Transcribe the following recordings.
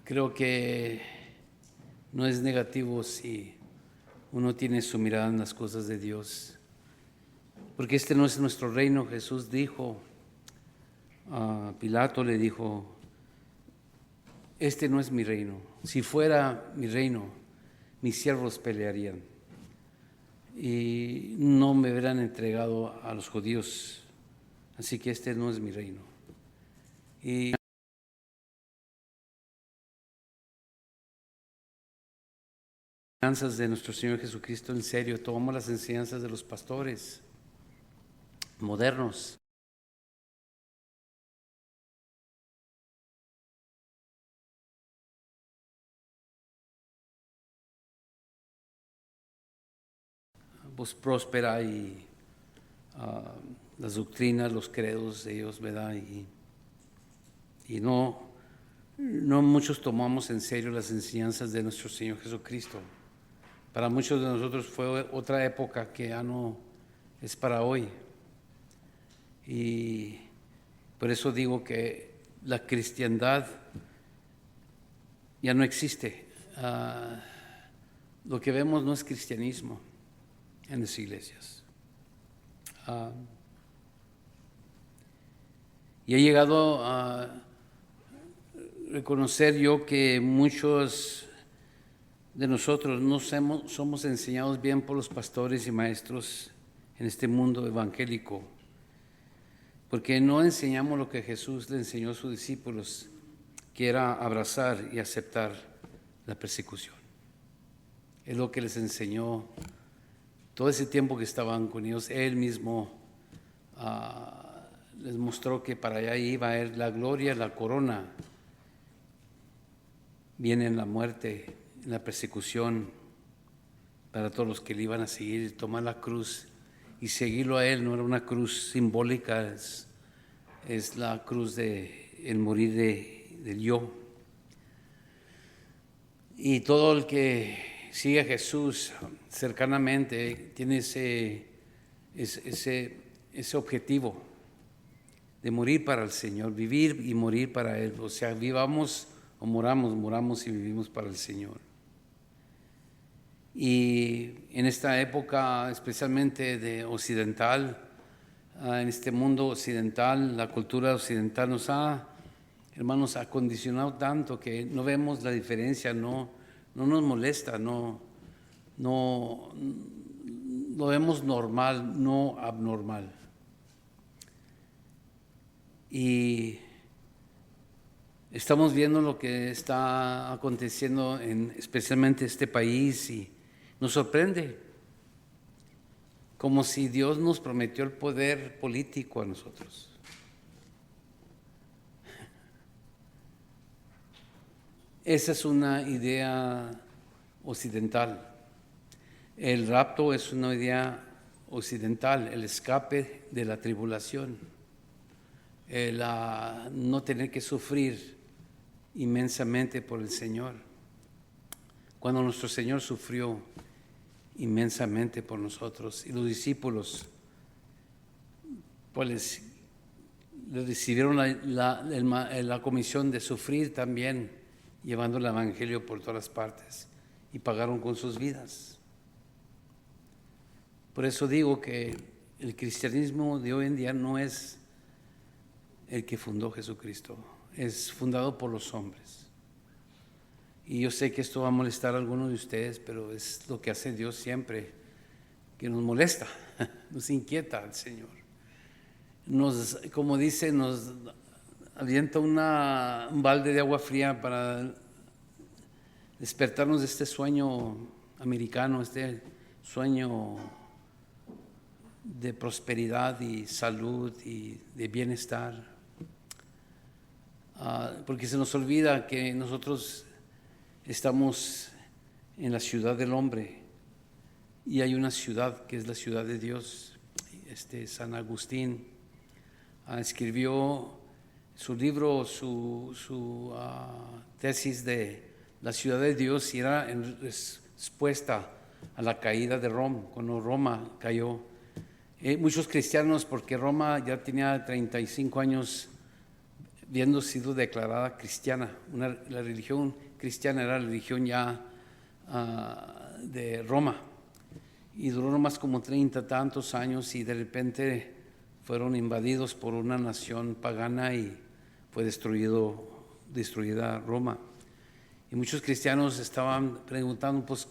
Creo que no es negativo si uno tiene su mirada en las cosas de Dios, porque este no es nuestro reino. Jesús dijo, a Pilato le dijo, este no es mi reino. Si fuera mi reino, mis siervos pelearían y no me hubieran entregado a los judíos. Así que este no es mi reino. Y enseñanzas de nuestro Señor Jesucristo en serio, tomamos las enseñanzas de los pastores modernos. Pues próspera y las doctrinas, los credos de ellos, ¿verdad? Y no muchos tomamos en serio las enseñanzas de nuestro Señor Jesucristo. Para muchos de nosotros fue otra época que ya no es para hoy. Y por eso digo que la cristiandad ya no existe. Lo que vemos no es cristianismo en las iglesias. Y he llegado a reconocer yo que muchos de nosotros no somos enseñados bien por los pastores y maestros en este mundo evangélico, porque no enseñamos lo que Jesús le enseñó a sus discípulos, que era abrazar y aceptar la persecución. Es lo que les enseñó todo ese tiempo que estaban con ellos. Él mismo les mostró que para allá iba a ir la gloria, la corona. Viene en la muerte, en la persecución, para todos los que le iban a seguir, tomar la cruz y seguirlo a Él. No era una cruz simbólica, es la cruz de el morir del yo. Y todo el que sigue a Jesús cercanamente tiene ese objetivo de morir para el Señor, vivir y morir para Él. O sea, vivamos o moramos y vivimos para el Señor. Y en esta época, especialmente de occidental, en este mundo occidental, la cultura occidental nos ha, hermanos, acondicionado tanto que no vemos la diferencia, no nos molesta, no lo vemos normal, no abnormal. Y estamos viendo lo que está aconteciendo especialmente este país, y nos sorprende, como si Dios nos prometió el poder político a nosotros. Esa es una idea occidental. El rapto es una idea occidental, el escape de la tribulación, el no tener que sufrir inmensamente por el Señor. Cuando nuestro Señor sufrió inmensamente por nosotros, y los discípulos pues le recibieron la comisión de sufrir también, llevando el evangelio por todas partes, y pagaron con sus vidas. Por eso digo que el cristianismo de hoy en día no es el que fundó Jesucristo, es fundado por los hombres. Y yo sé que esto va a molestar a algunos de ustedes, pero es lo que hace Dios siempre, que nos molesta, nos inquieta al Señor. Como dice, nos avienta un balde de agua fría para despertarnos de este sueño americano, este sueño de prosperidad y salud y de bienestar. Porque se nos olvida que nosotros estamos en la ciudad del hombre, y hay una ciudad que es la ciudad de Dios. San Agustín escribió su libro, su tesis de la ciudad de Dios, y era en respuesta a la caída de Roma, cuando Roma cayó. Muchos cristianos, porque Roma ya tenía 35 años habiendo sido declarada cristiana. La religión cristiana era la religión ya de Roma, y duró nomás como 30 tantos años, y de repente fueron invadidos por una nación pagana y fue destruida Roma. Y muchos cristianos estaban preguntando, pues,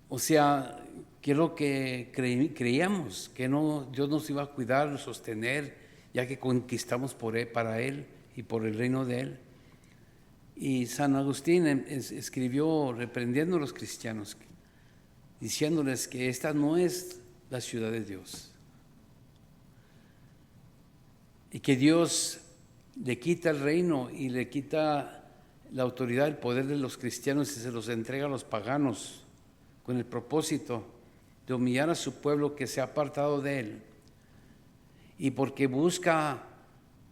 o sea, ¿qué es lo que creíamos? Que Dios nos iba a cuidar, sostener, ya que conquistamos para Él y por el reino de Él. Y San Agustín escribió reprendiendo a los cristianos, diciéndoles que esta no es la ciudad de Dios, y que Dios le quita el reino y le quita la autoridad, el poder de los cristianos, y se los entrega a los paganos con el propósito de humillar a su pueblo que se ha apartado de Él, y porque busca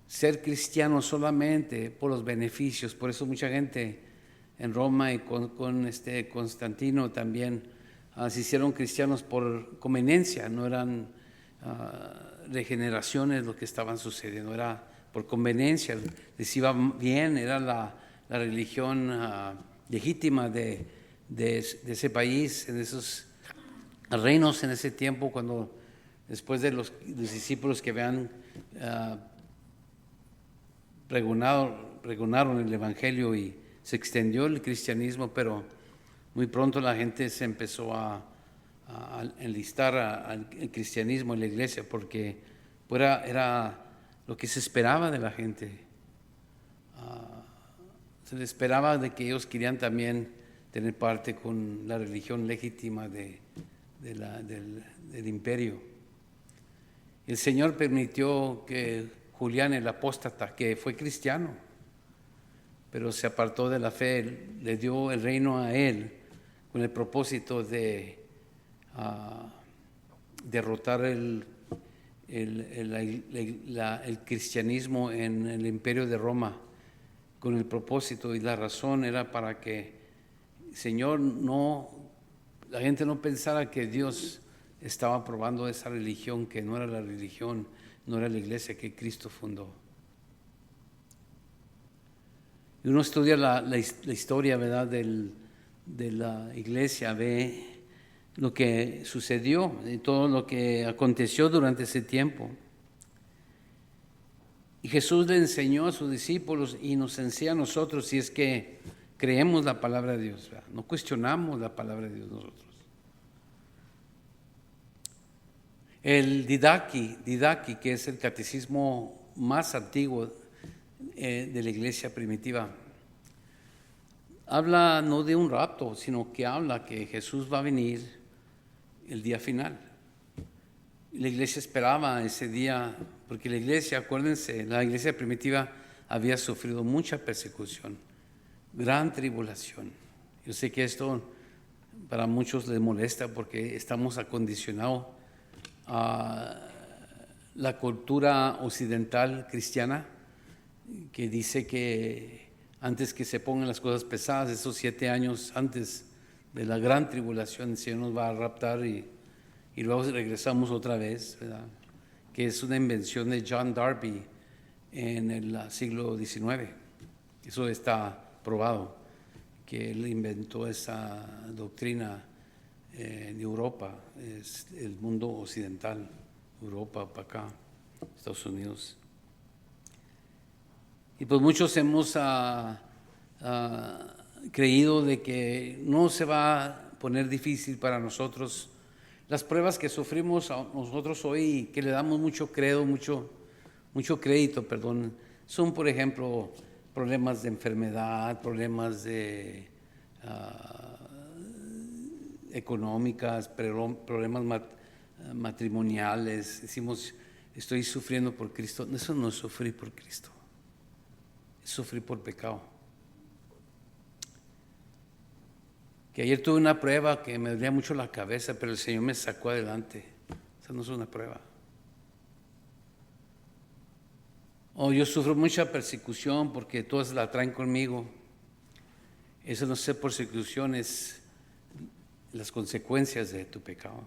ser cristiano solamente por los beneficios. Por eso mucha gente en Roma y con Constantino también se hicieron cristianos por conveniencia, no eran regeneraciones lo que estaban sucediendo, era por conveniencia, les iba bien, era la religión legítima de ese país, en esos reinos en ese tiempo, cuando después de los discípulos que habían pregonaron el Evangelio y se extendió el cristianismo, pero muy pronto la gente se empezó a enlistar al cristianismo en la iglesia, porque era lo que se esperaba de la gente. Se les esperaba de que ellos querían también tener parte con la religión legítima del imperio. El Señor permitió que Julián el apóstata, que fue cristiano, pero se apartó de la fe, le dio el reino a él con el propósito de derrotar el cristianismo en el imperio de Roma, con el propósito, y la razón era para que Señor la gente no pensara que Dios estaba probando esa religión, que no era la religión, no era la iglesia que Cristo fundó. Y uno estudia la historia, ¿verdad?, de la iglesia, ve lo que sucedió y todo lo que aconteció durante ese tiempo. Y Jesús le enseñó a sus discípulos y nos enseña a nosotros, si es que creemos la palabra de Dios, ¿verdad? No cuestionamos la palabra de Dios nosotros. El Didache, que es el catecismo más antiguo de la iglesia primitiva, habla no de un rapto, sino que habla que Jesús va a venir el día final. La iglesia esperaba ese día, porque la iglesia, acuérdense, la iglesia primitiva había sufrido mucha persecución, gran tribulación. Yo sé que esto para muchos les molesta, porque estamos acondicionados a la cultura occidental cristiana, que dice que antes que se pongan las cosas pesadas, esos 7 años antes de la gran tribulación, el Señor nos va a raptar y luego regresamos otra vez, ¿verdad? Que es una invención de John Darby en el siglo XIX. Eso está probado, que él inventó esa doctrina en Europa, es el mundo occidental, Europa para acá, Estados Unidos. Y pues muchos hemos creído de que no se va a poner difícil para nosotros las pruebas que sufrimos nosotros hoy, que le damos mucho crédito, son, por ejemplo, problemas de enfermedad, problemas de económicas, problemas matrimoniales. Decimos, estoy sufriendo por Cristo. Eso no es sufrir por Cristo, es sufrir por pecado. Que ayer tuve una prueba que me dolía mucho la cabeza, pero el Señor me sacó adelante. Esa no es una prueba. O yo sufro mucha persecución porque todas la traen conmigo. Eso no es persecución, es las consecuencias de tu pecado.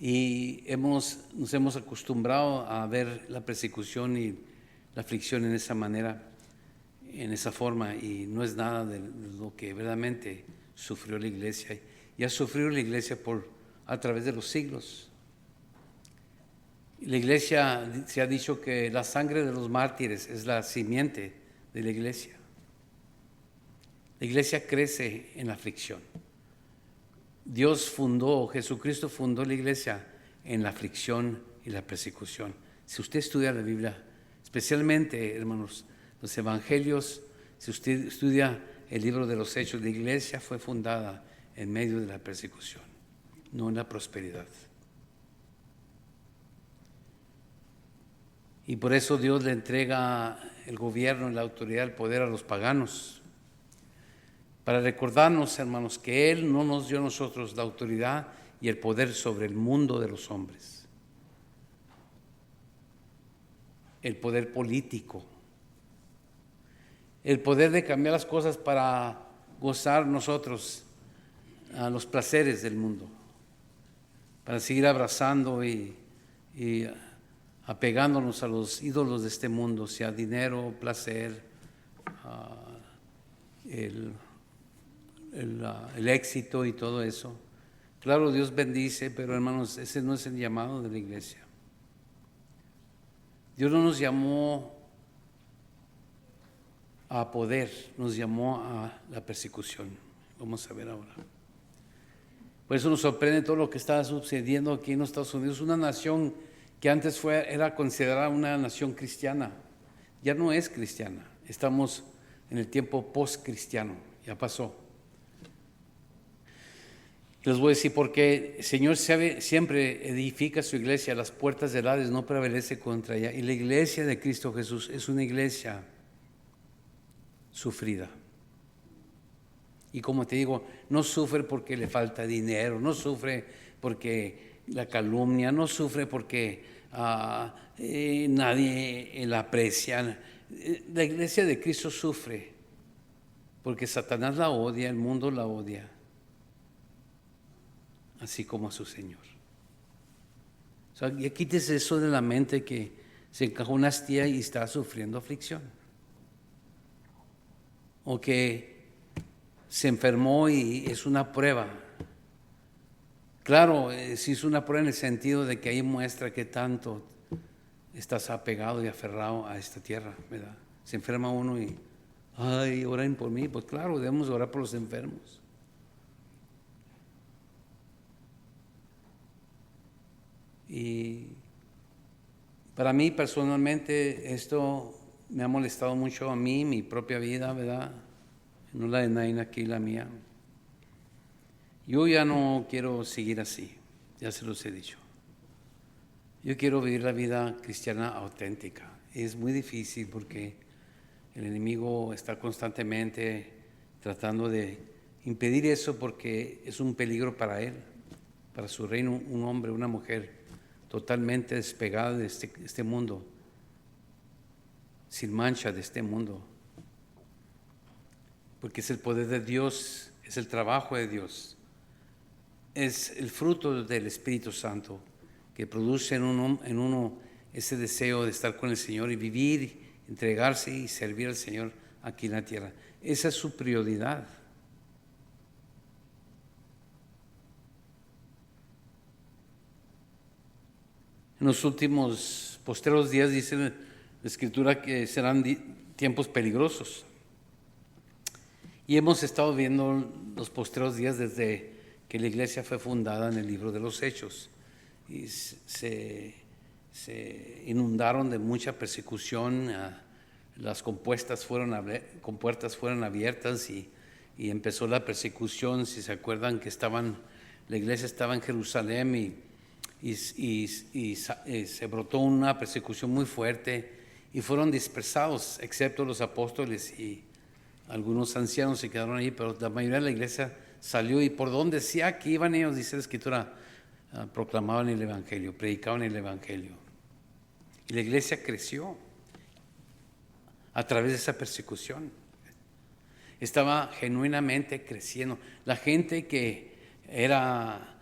Y nos hemos acostumbrado a ver la persecución y la aflicción en esa manera, en esa forma, y no es nada de lo que verdaderamente sufrió la iglesia. Y ha sufrido la iglesia a través de los siglos. La iglesia se ha dicho que la sangre de los mártires es la simiente de la iglesia. La iglesia crece en la aflicción. Jesucristo fundó la iglesia en la aflicción y la persecución. Si usted estudia la Biblia, especialmente, hermanos, los evangelios, si usted estudia el libro de los Hechos, la iglesia fue fundada en medio de la persecución, no en la prosperidad. Y por eso Dios le entrega el gobierno, la autoridad, el poder a los paganos, para recordarnos, hermanos, que Él no nos dio a nosotros la autoridad y el poder sobre el mundo de los hombres. El poder político, el poder de cambiar las cosas para gozar nosotros a los placeres del mundo, para seguir abrazando y apegándonos a los ídolos de este mundo, sea dinero, placer, el éxito y todo eso. Claro, Dios bendice, pero hermanos, ese no es el llamado de la iglesia. Dios no nos llamó a poder, nos llamó a la persecución. Vamos a ver ahora. Por eso nos sorprende todo lo que está sucediendo aquí en los Estados Unidos. Una nación que antes era considerada una nación cristiana, ya no es cristiana. Estamos en el tiempo post-cristiano, ya pasó. Les voy a decir por qué. El Señor siempre edifica su iglesia, las puertas del Hades no prevalece contra ella. Y la iglesia de Cristo Jesús es una iglesia sufrida. Y como te digo, no sufre porque le falta dinero, no sufre porque la calumnia, no sufre porque nadie la aprecia. La iglesia de Cristo sufre porque Satanás la odia, el mundo la odia, así como a su Señor. O sea, ya quítese eso de la mente que se encajó una astilla y está sufriendo aflicción. O que se enfermó y es una prueba. Claro, sí es una prueba en el sentido de que ahí muestra que tanto estás apegado y aferrado a esta tierra, ¿verdad? Se enferma uno y, ay, oren por mí. Pues claro, debemos orar por los enfermos. Y para mí personalmente esto me ha molestado mucho a mí, mi propia vida, ¿verdad? No la de Naina aquí, la mía. Yo ya no quiero seguir así, ya se los he dicho. Yo quiero vivir la vida cristiana auténtica. Es muy difícil porque el enemigo está constantemente tratando de impedir eso porque es un peligro para él, para su reino, un hombre, una mujer totalmente despegada de este mundo, sin mancha de este mundo. Porque es el poder de Dios, es el trabajo de Dios, es el fruto del Espíritu Santo que produce en uno ese deseo de estar con el Señor y vivir, entregarse y servir al Señor aquí en la tierra. Esa es su prioridad. En los últimos postreros días dice la Escritura que serán tiempos peligrosos. Y hemos estado viendo los postreros días desde que la iglesia fue fundada en el libro de los Hechos. Y se inundaron de mucha persecución, las compuertas fueron abiertas y empezó la persecución. Si se acuerdan que la iglesia estaba en Jerusalén y se brotó una persecución muy fuerte y fueron dispersados, excepto los apóstoles y algunos ancianos se quedaron ahí, pero la mayoría de la iglesia salió y por donde sea que iban ellos, dice la Escritura, proclamaban el Evangelio, predicaban el Evangelio. Y la iglesia creció a través de esa persecución. Estaba genuinamente creciendo. La gente que era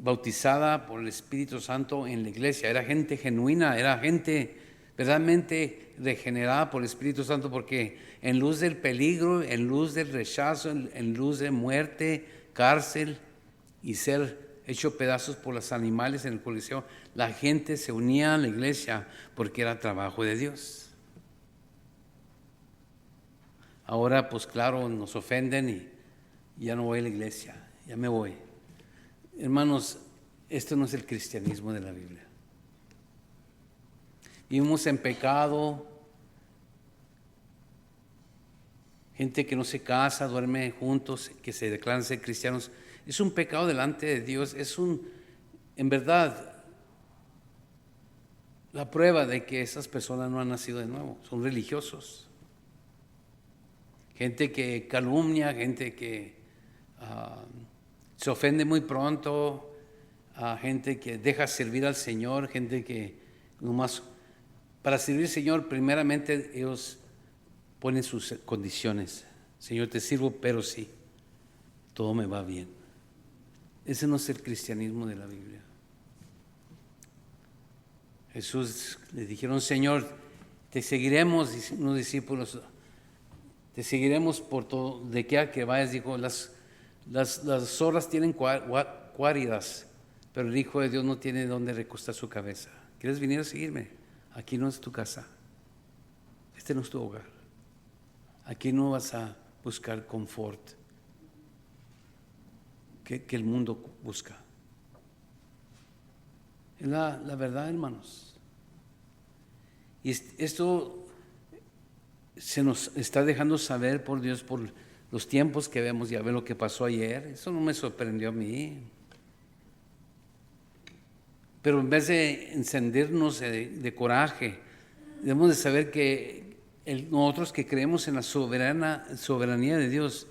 bautizada por el Espíritu Santo en la iglesia. Era gente genuina, era gente verdaderamente regenerada por el Espíritu Santo, porque en luz del peligro, en luz del rechazo, en luz de muerte, cárcel y ser hecho pedazos por los animales en el Coliseo, la gente se unía a la iglesia porque era trabajo de Dios. Ahora, pues claro, nos ofenden y ya no voy a la iglesia, ya me voy. Hermanos, esto no es el cristianismo de la Biblia. Vivimos en pecado, gente que no se casa, duerme juntos, que se declaran ser cristianos. Es un pecado delante de Dios, en verdad, la prueba de que esas personas no han nacido de nuevo, son religiosos. Gente que calumnia, gente que se ofende muy pronto, gente que deja servir al Señor, gente que nomás para servir al Señor, primeramente ellos ponen sus condiciones. Señor, te sirvo, pero sí, todo me va bien. Ese no es el cristianismo de la Biblia. Jesús le dijeron, Señor, te seguiremos, unos discípulos, te seguiremos por todo, de que a que vayas. Dijo, las zorras tienen guaridas, pero el Hijo de Dios no tiene dónde recostar su cabeza. ¿Quieres venir a seguirme? Aquí no es tu casa, este no es tu hogar. Aquí no vas a buscar confort que el mundo busca. Es la verdad, hermanos. Y esto se nos está dejando saber por Dios, por los tiempos que vemos. Ya ven lo que pasó ayer. Eso no me sorprendió a mí. Pero en vez de encendernos de coraje, debemos de saber que nosotros que creemos en la soberanía de Dios,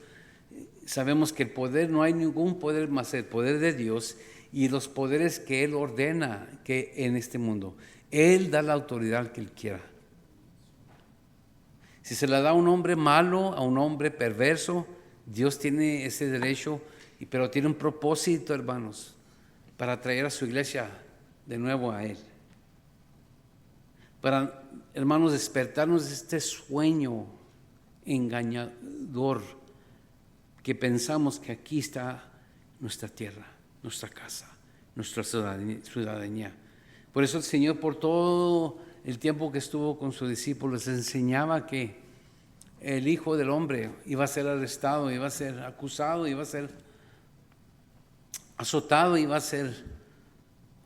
sabemos que el poder, no hay ningún poder más el poder de Dios y los poderes que Él ordena que en este mundo. Él da la autoridad que Él quiera. Si se la da a un hombre malo, a un hombre perverso, Dios tiene ese derecho, pero tiene un propósito, hermanos, para traer a su iglesia de nuevo a Él. Para, hermanos, despertarnos de este sueño engañador que pensamos que aquí está nuestra tierra, nuestra casa, nuestra ciudadanía. Por eso el Señor, por todo el tiempo que estuvo con sus discípulos, enseñaba que el Hijo del Hombre iba a ser arrestado, iba a ser acusado, iba a ser azotado, iba a ser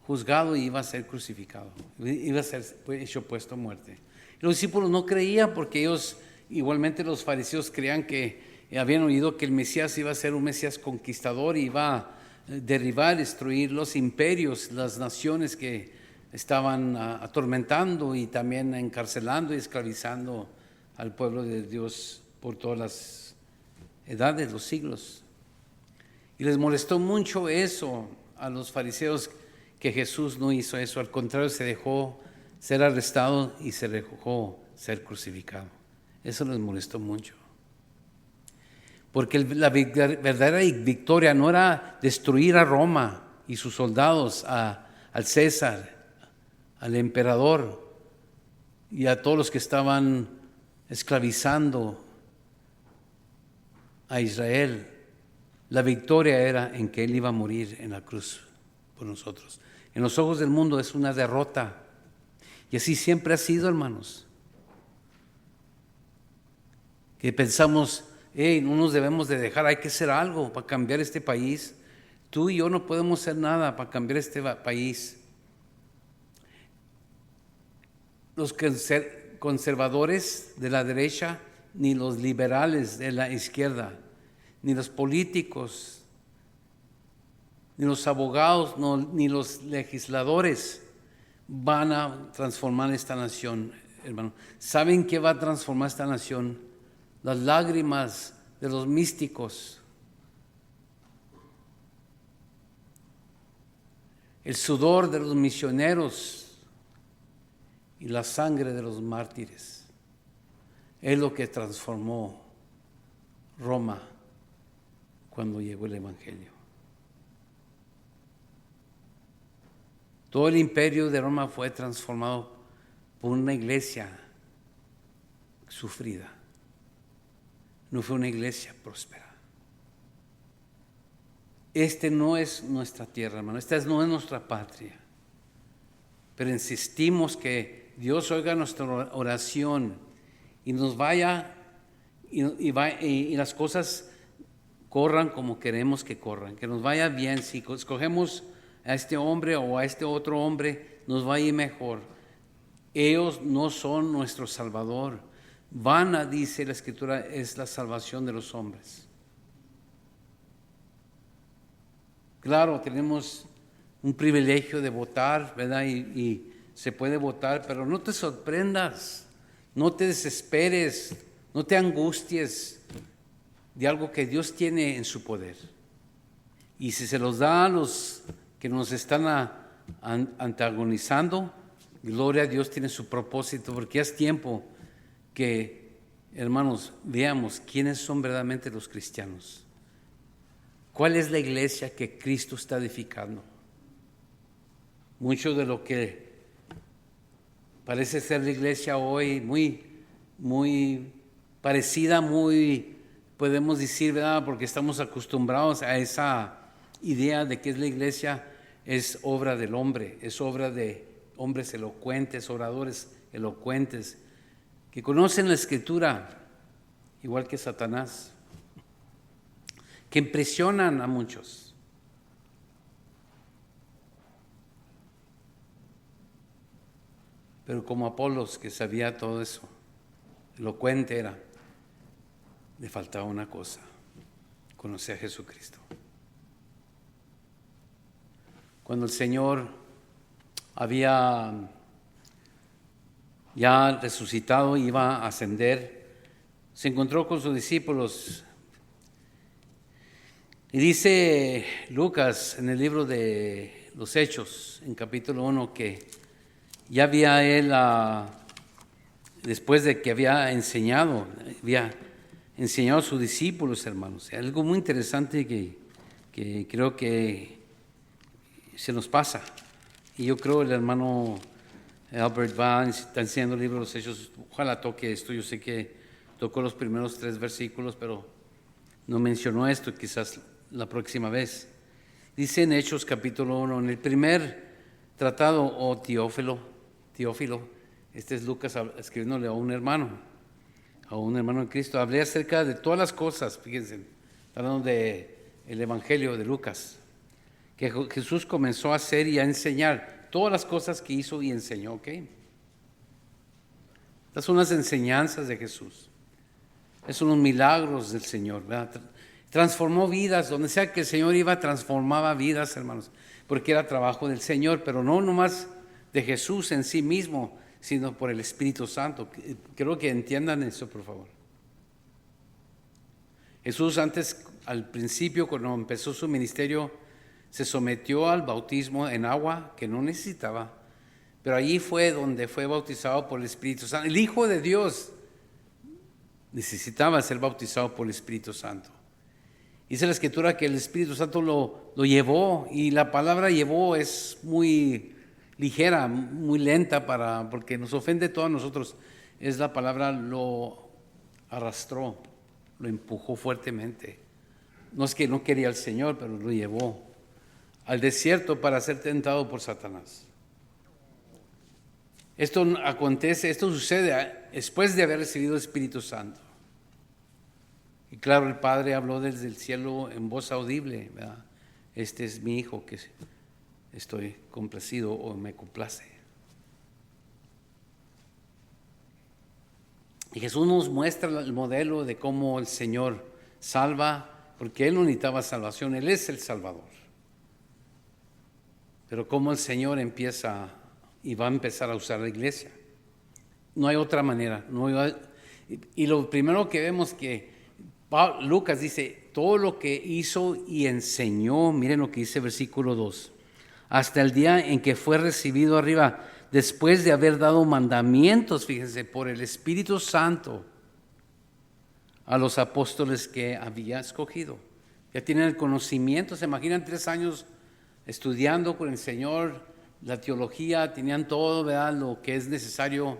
juzgado y iba a ser crucificado, iba a ser hecho puesto a muerte. Los discípulos no creían porque ellos, igualmente los fariseos, creían que habían oído que el Mesías iba a ser un Mesías conquistador y iba a derribar, destruir los imperios, las naciones que estaban atormentando y también encarcelando y esclavizando al pueblo de Dios por todas las edades, los siglos. Y les molestó mucho eso a los fariseos, que Jesús no hizo eso, al contrario, se dejó ser arrestado y se dejó ser crucificado. Eso les molestó mucho. Porque la verdadera victoria no era destruir a Roma y sus soldados, al César, al emperador y a todos los que estaban esclavizando a Israel. La victoria era en que Él iba a morir en la cruz por nosotros. En los ojos del mundo es una derrota. Y así siempre ha sido, hermanos. Que pensamos, no nos debemos de dejar, hay que hacer algo para cambiar este país. Tú y yo no podemos hacer nada para cambiar este país. Los conservadores de la derecha, ni los liberales de la izquierda, ni los políticos, ni los abogados, ni los legisladores van a transformar esta nación, hermano. ¿Saben qué va a transformar esta nación? Las lágrimas de los místicos, el sudor de los misioneros y la sangre de los mártires. Es lo que transformó Roma cuando llegó el Evangelio. Todo el imperio de Roma fue transformado por una iglesia sufrida. No fue una iglesia próspera. Este no es nuestra tierra, hermano. Esta no es nuestra patria. Pero insistimos que Dios oiga nuestra oración y nos vaya y las cosas corran como queremos que corran, que nos vaya bien. Si escogemos a este hombre o a este otro hombre, nos va a ir mejor. Ellos no son nuestro Salvador. Vana, dice la Escritura, es la salvación de los hombres. Claro, tenemos un privilegio de votar, ¿verdad? Y se puede votar, pero no te sorprendas, no te desesperes, no te angusties de algo que Dios tiene en su poder. Y si se los da a los que nos están antagonizando, gloria a Dios, tiene su propósito, porque es tiempo que, hermanos, veamos quiénes son verdaderamente los cristianos. ¿Cuál es la iglesia que Cristo está edificando? Mucho de lo que parece ser la iglesia hoy, muy parecida, podemos decir, ¿verdad? Porque estamos acostumbrados a esa idea de que es la iglesia, es obra del hombre, es obra de hombres elocuentes, oradores elocuentes, que conocen la Escritura, igual que Satanás, que impresionan a muchos. Pero como Apolos, que sabía todo eso, elocuente era, le faltaba una cosa: conocer a Jesucristo. Cuando el Señor había ya resucitado, iba a ascender, se encontró con sus discípulos. Y dice Lucas en el libro de los Hechos, en capítulo 1, que ya había él, después de que había enseñado a sus discípulos, hermanos. Algo muy interesante que creo que se nos pasa. Y yo creo el hermano Albert está enseñando el libro de los Hechos. Ojalá toque esto. Yo sé que tocó los primeros 3 versículos, pero no mencionó esto, quizás la próxima vez. Dice en Hechos capítulo 1, en el primer tratado, Teófilo, este es Lucas escribiéndole a un hermano de Cristo, hablé acerca de todas las cosas, fíjense, hablando del Evangelio de Lucas, que Jesús comenzó a hacer y a enseñar todas las cosas que hizo y enseñó, ¿ok? Estas son las enseñanzas de Jesús. Esos son los milagros del Señor, ¿verdad? Transformó vidas, donde sea que el Señor iba, transformaba vidas, hermanos, porque era trabajo del Señor, pero no nomás de Jesús en sí mismo, sino por el Espíritu Santo. Creo que entiendan eso, por favor. Jesús antes, al principio, cuando empezó su ministerio, se sometió al bautismo en agua que no necesitaba, pero allí fue donde fue bautizado por el Espíritu Santo. El Hijo de Dios necesitaba ser bautizado por el Espíritu Santo. Dice la Escritura que el Espíritu Santo lo llevó, y la palabra llevó es muy ligera, muy lenta, porque nos ofende a todos nosotros. Es la palabra lo arrastró, lo empujó fuertemente. No es que no quería al Señor, pero lo llevó al desierto para ser tentado por Satanás. Esto sucede después de haber recibido el Espíritu Santo. Y claro, el Padre habló desde el cielo en voz audible, ¿verdad? Este es mi Hijo que estoy complacido o me complace. Y Jesús nos muestra el modelo de cómo el Señor salva, porque Él no necesitaba salvación, Él es el Salvador. Pero cómo el Señor empieza y va a empezar a usar la iglesia. No hay otra manera. Y lo primero que vemos que Lucas dice, todo lo que hizo y enseñó, miren lo que dice versículo 2, hasta el día en que fue recibido arriba, después de haber dado mandamientos, fíjense, por el Espíritu Santo a los apóstoles que había escogido. Ya tienen el conocimiento, se imaginan 3 años estudiando con el Señor, la teología, tenían todo, ¿verdad? Lo que es necesario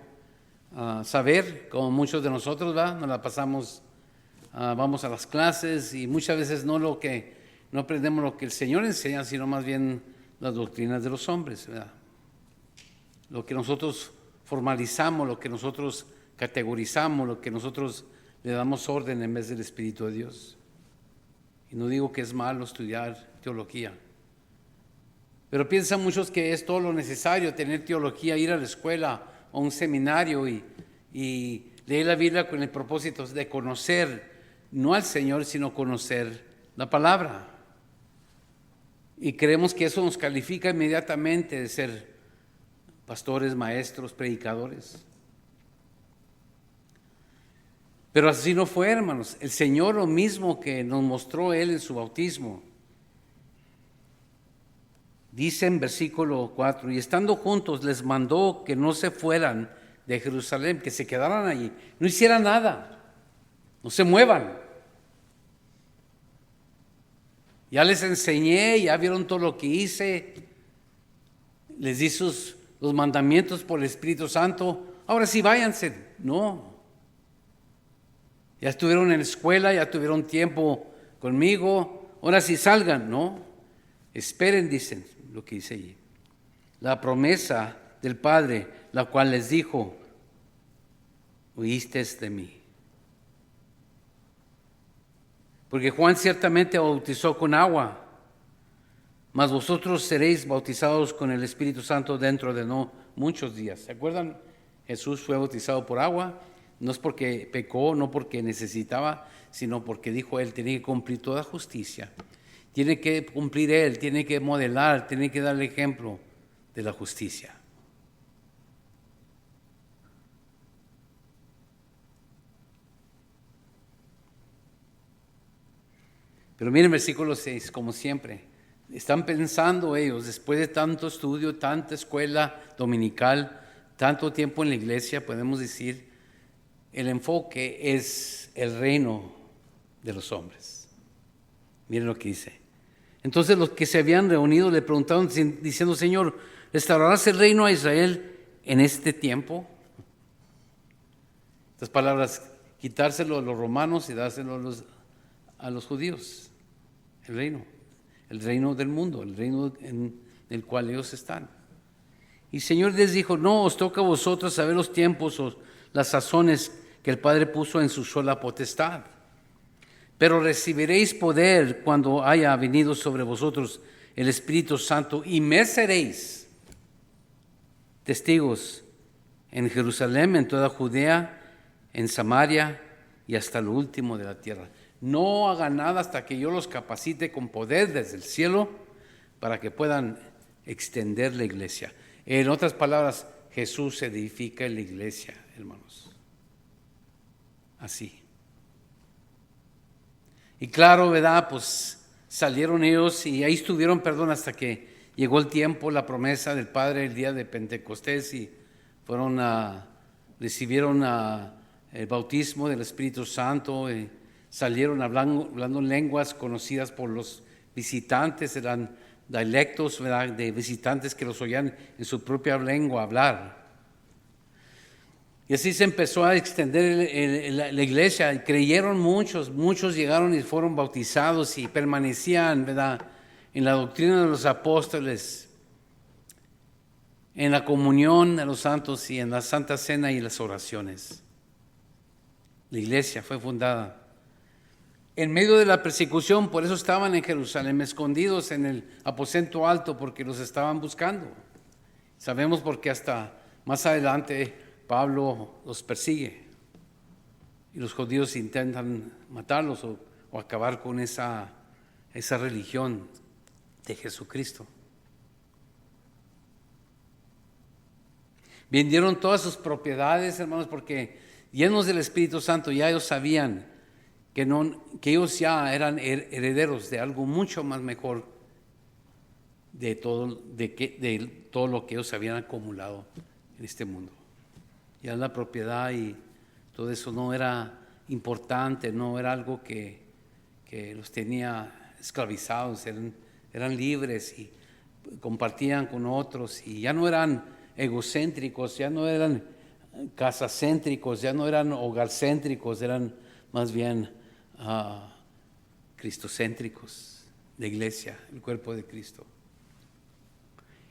saber, como muchos de nosotros, ¿verdad? Nos la pasamos, vamos a las clases y muchas veces no aprendemos lo que el Señor enseña, sino más bien las doctrinas de los hombres, ¿verdad? Lo que nosotros formalizamos, lo que nosotros categorizamos, lo que nosotros le damos orden en vez del Espíritu de Dios. Y no digo que es malo estudiar teología, pero piensan muchos que es todo lo necesario, tener teología, ir a la escuela o a un seminario y leer la Biblia con el propósito de conocer, no al Señor, sino conocer la palabra. Y creemos que eso nos califica inmediatamente de ser pastores, maestros, predicadores. Pero así no fue, hermanos. El Señor, lo mismo que nos mostró Él en su bautismo, dice en versículo 4, y estando juntos les mandó que no se fueran de Jerusalén, que se quedaran allí, no hicieran nada, no se muevan. Ya les enseñé, ya vieron todo lo que hice, les di los mandamientos por el Espíritu Santo, ahora sí váyanse. No. Ya estuvieron en la escuela, ya tuvieron tiempo conmigo, ahora sí salgan. No. Esperen, dicen lo que dice allí. La promesa del Padre, la cual les dijo, oíste de mí. Porque Juan ciertamente bautizó con agua, mas vosotros seréis bautizados con el Espíritu Santo dentro de no muchos días. ¿Se acuerdan? Jesús fue bautizado por agua, no es porque pecó, no porque necesitaba, sino porque dijo Él, tiene que cumplir toda justicia. Tiene que cumplir Él, tiene que modelar, tiene que dar el ejemplo de la justicia. Pero miren versículo 6, como siempre, están pensando ellos, después de tanto estudio, tanta escuela dominical, tanto tiempo en la iglesia, podemos decir, el enfoque es el reino de los hombres. Miren lo que dice. Entonces los que se habían reunido le preguntaron diciendo, Señor, ¿restaurarás el reino a Israel en este tiempo? Estas palabras, quitárselo a los romanos y dárselo a los judíos. El reino del mundo, el reino en el cual ellos están. Y el Señor les dijo, no os toca a vosotros saber los tiempos o las sazones que el Padre puso en su sola potestad. Pero recibiréis poder cuando haya venido sobre vosotros el Espíritu Santo y me seréis testigos en Jerusalén, en toda Judea, en Samaria y hasta lo último de la tierra. No hagan nada hasta que yo los capacite con poder desde el cielo para que puedan extender la iglesia. En otras palabras, Jesús edifica la iglesia, hermanos. Así. Y claro, ¿verdad? Pues salieron ellos y ahí estuvieron, hasta que llegó el tiempo, la promesa del Padre el día de Pentecostés y recibieron el bautismo del Espíritu Santo. Salieron hablando lenguas conocidas por los visitantes, eran dialectos, ¿verdad?, de visitantes que los oían en su propia lengua hablar. Y así se empezó a extender la iglesia, y creyeron muchos llegaron y fueron bautizados y permanecían, ¿verdad?, en la doctrina de los apóstoles, en la comunión de los santos y en la Santa Cena y las oraciones. La iglesia fue fundada en medio de la persecución, por eso estaban en Jerusalén, escondidos en el aposento alto, porque los estaban buscando. Sabemos porque hasta más adelante Pablo los persigue y los judíos intentan matarlos o acabar con esa religión de Jesucristo. Vendieron todas sus propiedades, hermanos, porque llenos del Espíritu Santo ya ellos sabían que ellos ya eran herederos de algo mucho más mejor de todo lo que ellos habían acumulado en este mundo. Ya la propiedad y todo eso no era importante, no era algo que los tenía esclavizados, eran libres y compartían con otros y ya no eran egocéntricos, ya no eran casacéntricos, ya no eran hogarcéntricos, eran más bien cristocéntricos, de iglesia, el cuerpo de Cristo.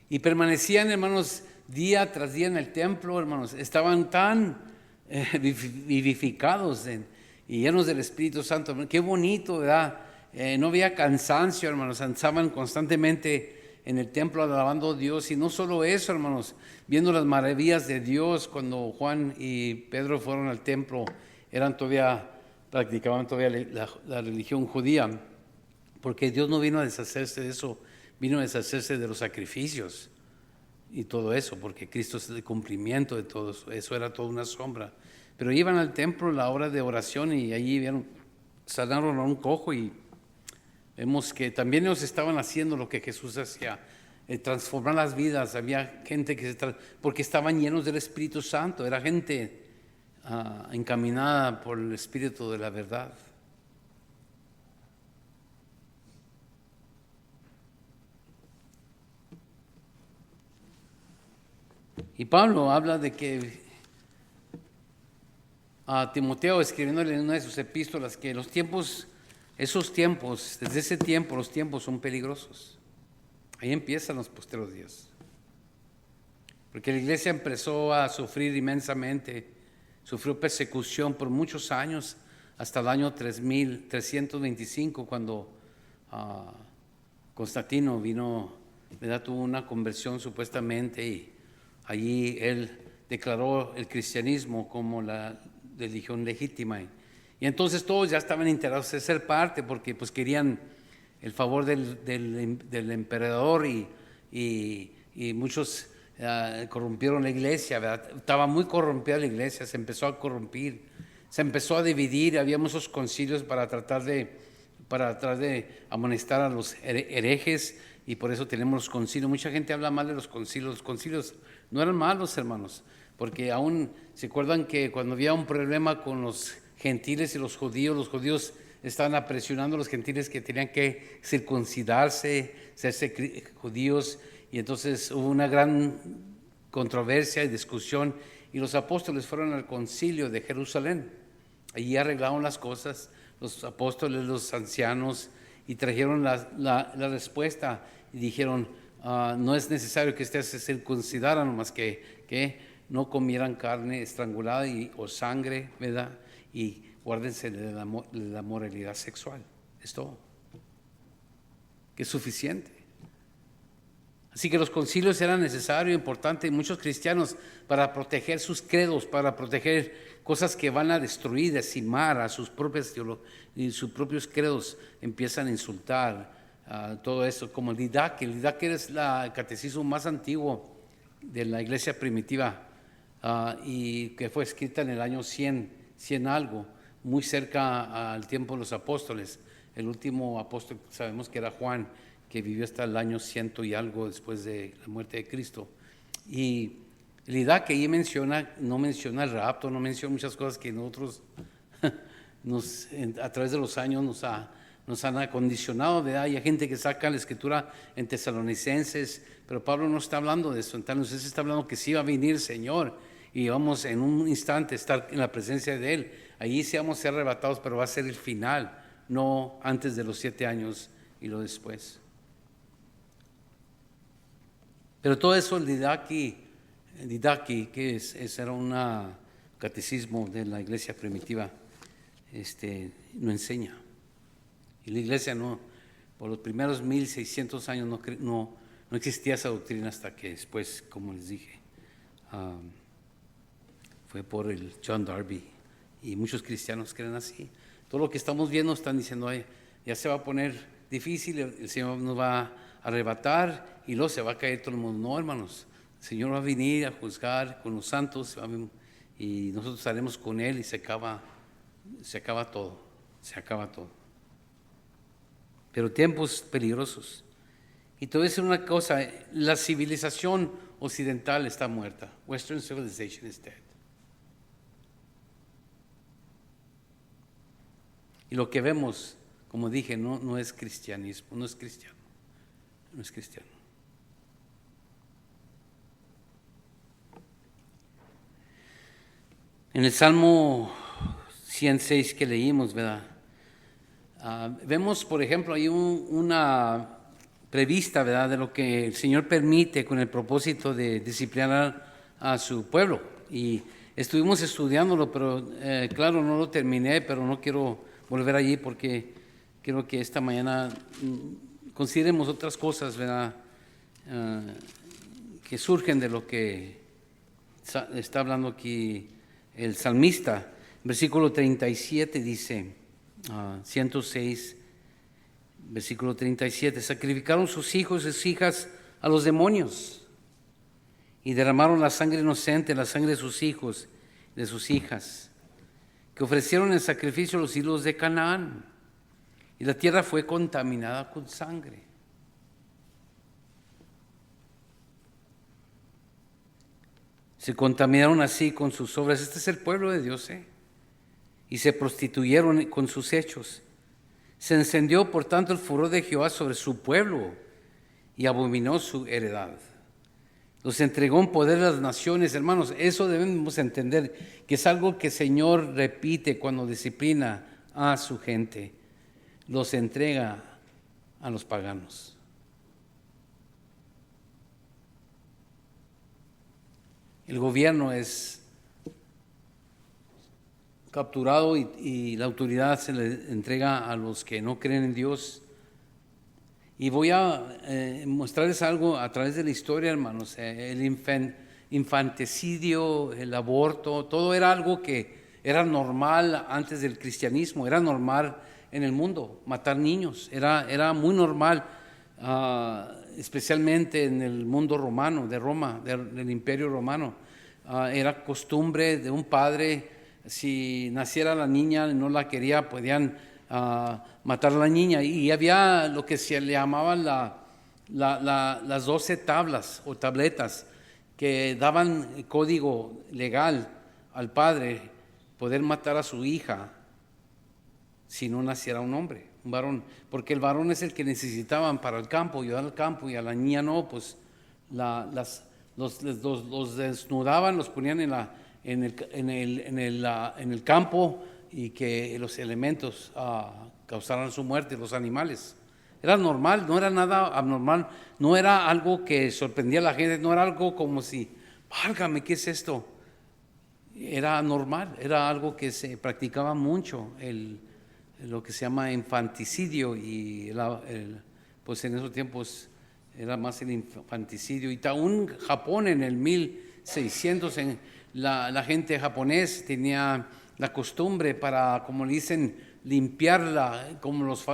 Y permanecían, hermanos, día tras día en el templo, hermanos, estaban tan vivificados y llenos del Espíritu Santo. Qué bonito, ¿verdad? No había cansancio, hermanos, estaban constantemente en el templo alabando a Dios. Y no solo eso, hermanos, viendo las maravillas de Dios. Cuando Juan y Pedro fueron al templo, practicaban todavía la religión judía, porque Dios no vino a deshacerse de eso, vino a deshacerse de los sacrificios y todo eso, porque Cristo es el cumplimiento de todo eso. Eso era toda una sombra. Pero iban al templo a la hora de oración y allí sanaron a un cojo, y vemos que también ellos estaban haciendo lo que Jesús hacía, transformar las vidas. Había gente porque estaban llenos del Espíritu Santo, era gente encaminada por el Espíritu de la verdad. Y Pablo habla de que a Timoteo, escribiéndole en una de sus epístolas, que desde ese tiempo los tiempos son peligrosos. Ahí empiezan los postreros días. Porque la iglesia empezó a sufrir inmensamente, sufrió persecución por muchos años, hasta el año 325, cuando Constantino vino, tuvo una conversión supuestamente, y allí él declaró el cristianismo como la religión legítima. Y entonces todos ya estaban interesados en ser parte, porque pues querían el favor del emperador, y muchos corrompieron la iglesia, ¿verdad? Estaba muy corrompida la iglesia, se empezó a corrompir, se empezó a dividir. Había muchos concilios para tratar de amonestar a los herejes, y por eso tenemos los concilios. Mucha gente habla mal de los concilios. Los concilios no eran malos, hermanos, porque aún se acuerdan que cuando había un problema con los gentiles y los judíos estaban presionando a los gentiles que tenían que circuncidarse, hacerse judíos, y entonces hubo una gran controversia y discusión, y los apóstoles fueron al concilio de Jerusalén. Allí arreglaron las cosas, los apóstoles, los ancianos, y trajeron la respuesta, y dijeron: no es necesario que ustedes se circuncidaran, más que no comieran carne estrangulada o sangre, ¿verdad? Y guárdense de la moralidad sexual. Es todo. Que es suficiente. Así que los concilios eran necesarios, importantes, y muchos cristianos, para proteger sus credos, para proteger cosas que van a destruir, decimar a sus propios credos, empiezan a insultar todo eso, como el Didaque. El Didaque es el catecismo más antiguo de la iglesia primitiva, y que fue escrita en el año 100 algo, muy cerca al tiempo de los apóstoles. El último apóstol sabemos que era Juan, que vivió hasta el año 100 y algo después de la muerte de Cristo. Y el Didaque ahí no menciona el rapto, no menciona muchas cosas que nosotros a través de los años nos han acondicionado, ¿verdad? Hay gente que saca la escritura en Tesalonicenses, pero Pablo no está hablando de eso. Entonces está hablando que sí va a venir el Señor, y vamos en un instante a estar en la presencia de Él. Allí sí vamos a ser arrebatados, pero va a ser el final, no antes de los 7 años y lo después. Pero todo eso, el Didaque, que era un catecismo de la iglesia primitiva, no enseña. Y la iglesia por los primeros 1600 años no existía esa doctrina, hasta que después, como les dije, fue por el John Darby, y muchos cristianos creen así. Todo lo que estamos viendo están diciendo: ya se va a poner difícil, el Señor nos va a arrebatar y luego se va a caer todo el mundo. No, hermanos, el Señor va a venir a juzgar con los santos, y nosotros estaremos con Él, y se acaba todo. Pero tiempos peligrosos. Y te voy a decir una cosa: la civilización occidental está muerta. Western civilization is dead. Y lo que vemos, como dije, no es cristianismo, no es cristiano. En el Salmo 106 que leímos, ¿verdad? Vemos, por ejemplo, ahí una prevista, ¿verdad?, de lo que el Señor permite con el propósito de disciplinar a su pueblo. Y estuvimos estudiándolo, pero claro, no lo terminé, pero no quiero volver allí porque quiero que esta mañana consideremos otras cosas, ¿verdad?, que surgen de lo que está hablando aquí el salmista. Versículo 37 dice, 106, versículo 37, sacrificaron sus hijos y sus hijas a los demonios y derramaron la sangre inocente, la sangre de sus hijos y de sus hijas, que ofrecieron en sacrificio a los hijos de Canaán, y la tierra fue contaminada con sangre. Se contaminaron así con sus obras. Este es el pueblo de Dios, y se prostituyeron con sus hechos. Se encendió, por tanto, el furor de Jehová sobre su pueblo y abominó su heredad. Los entregó en poder a las naciones. Hermanos, eso debemos entender, que es algo que el Señor repite cuando disciplina a su gente. Los entrega a los paganos. El gobierno es capturado y la autoridad se le entrega a los que no creen en Dios. Y voy a mostrarles algo a través de la historia, hermanos. El infanticidio, el aborto, todo era algo que era normal antes del cristianismo, era normal en el mundo, matar niños, era muy normal, especialmente en el mundo romano, de Roma, del Imperio Romano. Era costumbre de un padre, si naciera la niña y no la quería, podían matar a la niña. Y había lo que se le llamaban las 12 tablas o tabletas que daban código legal al padre poder matar a su hija si no naciera un hombre, un varón, porque el varón es el que necesitaban para el campo, ayudar al campo, y a la niña no, pues los desnudaban, los ponían en el campo, y que los elementos causaran su muerte, los animales. Era normal, no era nada abnormal, no era algo que sorprendía a la gente, no era algo como si, válgame, ¿qué es esto? Era normal, era algo que se practicaba mucho, lo que se llama infanticidio, y pues en esos tiempos era más el infanticidio. Y aún Japón en el 1600, la gente japonés tenía la costumbre para, como le dicen, limpiarla, como los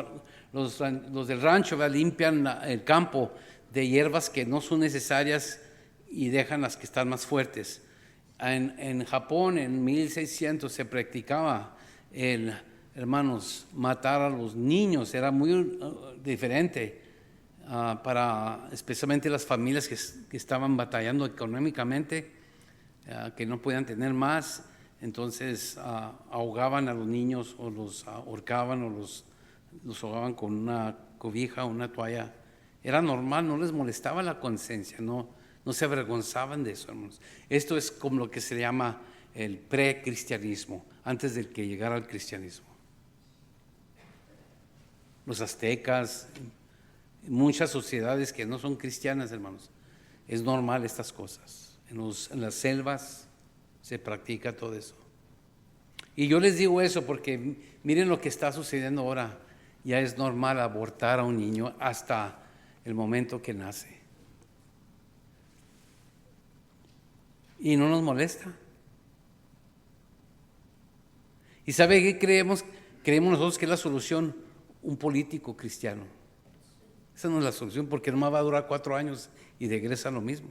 del rancho, ¿verdad?, limpian el campo de hierbas que no son necesarias y dejan las que están más fuertes. En Japón en 1600 se practicaba hermanos, matar a los niños. Era muy diferente para especialmente las familias que estaban batallando económicamente, que no podían tener más. Entonces ahogaban a los niños, o los ahorcaban, o los ahogaban con una cobija o una toalla. Era normal, no les molestaba la conciencia, no se avergonzaban de eso, hermanos. Esto es como lo que se llama el precristianismo, antes de que llegara el cristianismo. Los aztecas, muchas sociedades que no son cristianas, hermanos, es normal estas cosas. En las selvas se practica todo eso. Y yo les digo eso porque miren lo que está sucediendo ahora. Ya es normal abortar a un niño hasta el momento que nace. Y no nos molesta. ¿Y sabe qué creemos? Creemos nosotros que es la solución, un político cristiano. Esa no es la solución, porque nomás va a durar 4 años y regresa lo mismo,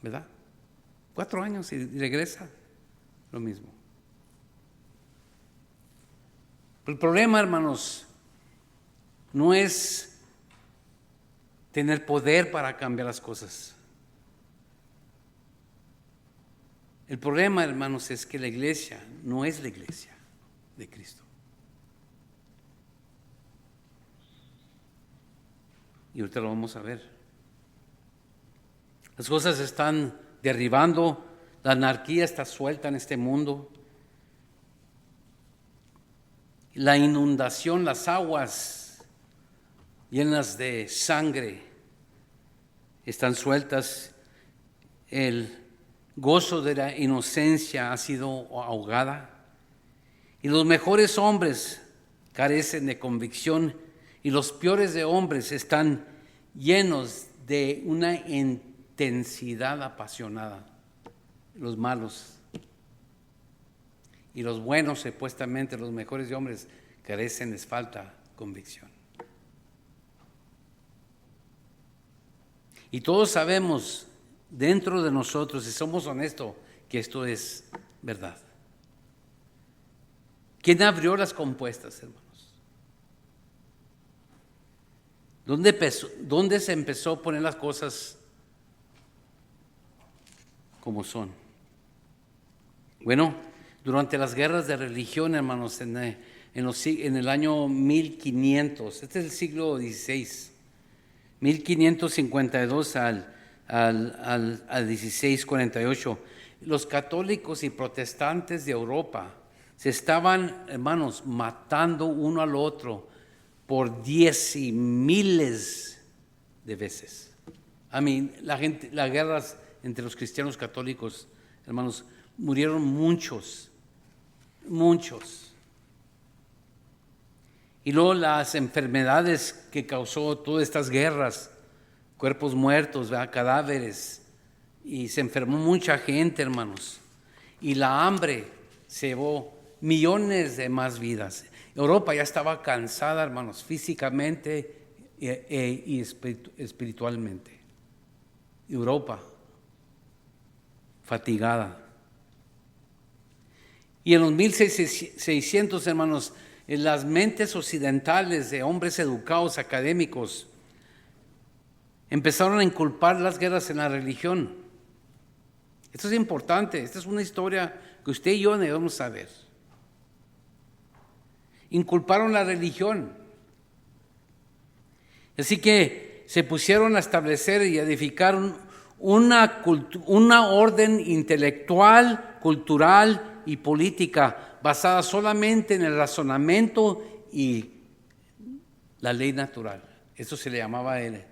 ¿verdad? 4 años y regresa lo mismo. Pero el problema, hermanos, no es tener poder para cambiar las cosas. El problema, hermanos, es que la iglesia no es la iglesia de Cristo. Y ahorita lo vamos a ver. Las cosas se están derribando, La anarquía está suelta en este mundo. La inundación, las aguas llenas de sangre están sueltas. El gozo de la inocencia ha sido ahogada. Y los mejores hombres carecen de convicción y los peores de hombres están llenos de una intensidad apasionada. Los malos. Y los buenos, supuestamente, los mejores de hombres, carecen, les falta convicción. Y todos sabemos dentro de nosotros, si somos honestos, que esto es verdad. ¿Quién abrió las compuestas, hermanos? ¿Dónde se empezó a poner las cosas como son? Bueno, durante las guerras de religión, hermanos, en el año 1500, este es el siglo XVI, 1552 al 1648, los católicos y protestantes de Europa se estaban, hermanos, matando uno al otro por 10 y miles de veces. Las guerras entre los cristianos católicos, hermanos, murieron muchos. Y luego las enfermedades que causó todas estas guerras, cuerpos muertos, ¿verdad? Cadáveres, y se enfermó mucha gente, hermanos. Y la hambre se llevó millones de más vidas. Europa ya estaba cansada, hermanos, físicamente y espiritualmente. Europa, fatigada. Y en los 1600, hermanos, en las mentes occidentales de hombres educados, académicos, empezaron a inculpar las guerras en la religión. Esto es importante, esta es una historia que usted y yo debemos saber. Inculparon la religión. Así que se pusieron a establecer y edificar una orden intelectual, cultural y política basada solamente en el razonamiento y la ley natural. Eso se le llamaba el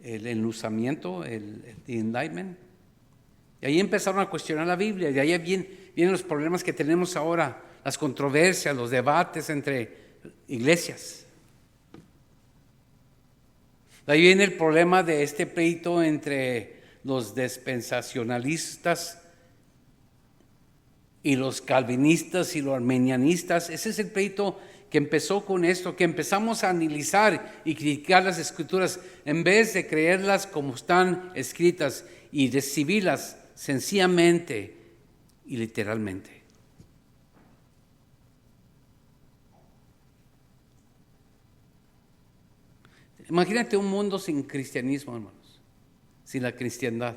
enluzamiento, el enlightenment. Y ahí empezaron a cuestionar la Biblia, y ahí vienen los problemas que tenemos ahora, las controversias, los debates entre iglesias. De ahí viene el problema de este pleito entre los dispensacionalistas y los calvinistas y los arminianistas. Ese es el pleito que empezó con esto, que empezamos a analizar y criticar las escrituras en vez de creerlas como están escritas y recibirlas sencillamente y literalmente. Imagínate un mundo sin cristianismo, hermanos, sin la cristiandad.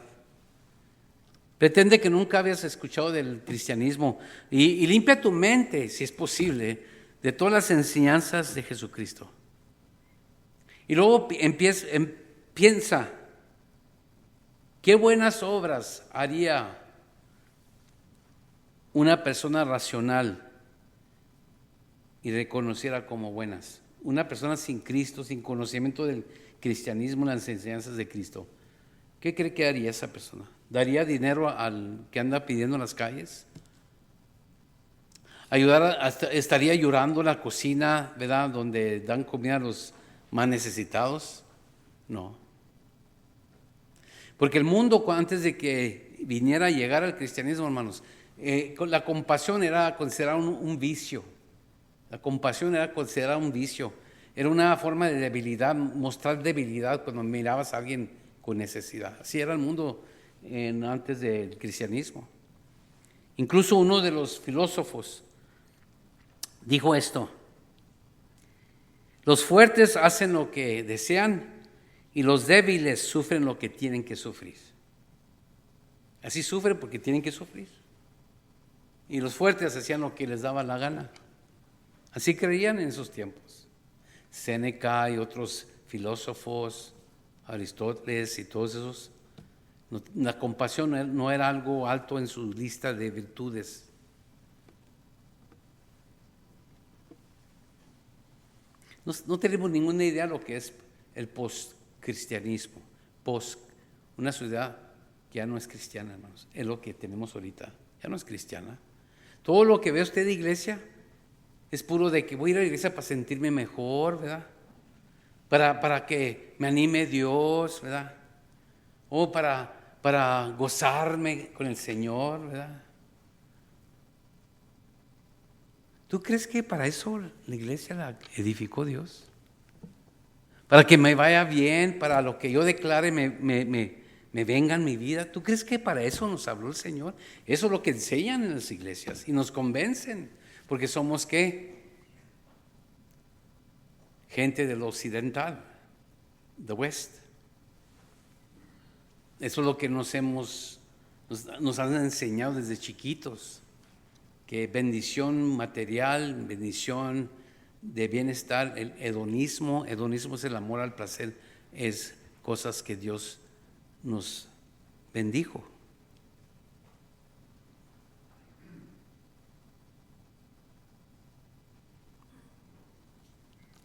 Pretende que nunca habías escuchado del cristianismo y limpia tu mente, si es posible, de todas las enseñanzas de Jesucristo. Y luego piensa, ¿qué buenas obras haría una persona racional y reconociera como buenas? Una persona sin Cristo, sin conocimiento del cristianismo, las enseñanzas de Cristo. ¿Qué cree que haría esa persona? ¿Daría dinero al que anda pidiendo en las calles? ¿Estaría llorando en la cocina, ¿verdad?, donde dan comida a los más necesitados? No. Porque el mundo, antes de que viniera a llegar al cristianismo, hermanos, la compasión era considerada un vicio. La compasión era considerada un vicio. Era una forma de debilidad, mostrar debilidad cuando mirabas a alguien con necesidad. Así era el mundo antes del cristianismo. Incluso uno de los filósofos dijo esto: los fuertes hacen lo que desean y los débiles sufren lo que tienen que sufrir. Así sufren porque tienen que sufrir. Y los fuertes hacían lo que les daba la gana. Así creían en esos tiempos. Séneca y otros filósofos, Aristóteles y todos esos, La compasión no era algo alto en su lista de virtudes. No tenemos ninguna idea de lo que es el post-cristianismo, una sociedad que ya no es cristiana, hermanos. Es lo que tenemos ahorita, ya no es cristiana. Todo lo que ve usted de iglesia es puro de que voy a ir a la iglesia para sentirme mejor, ¿verdad? Para que me anime Dios, ¿verdad? O para gozarme con el Señor, ¿verdad? ¿Tú crees que para eso la iglesia la edificó Dios? Para que me vaya bien, para lo que yo declare me venga en mi vida. ¿Tú crees que para eso nos habló el Señor? Eso es lo que enseñan en las iglesias y nos convencen, porque somos ¿qué? Gente del occidental, the West. Eso es lo que nos han enseñado desde chiquitos, que bendición material, bendición de bienestar, el hedonismo es el amor al placer, es cosas que Dios nos bendijo.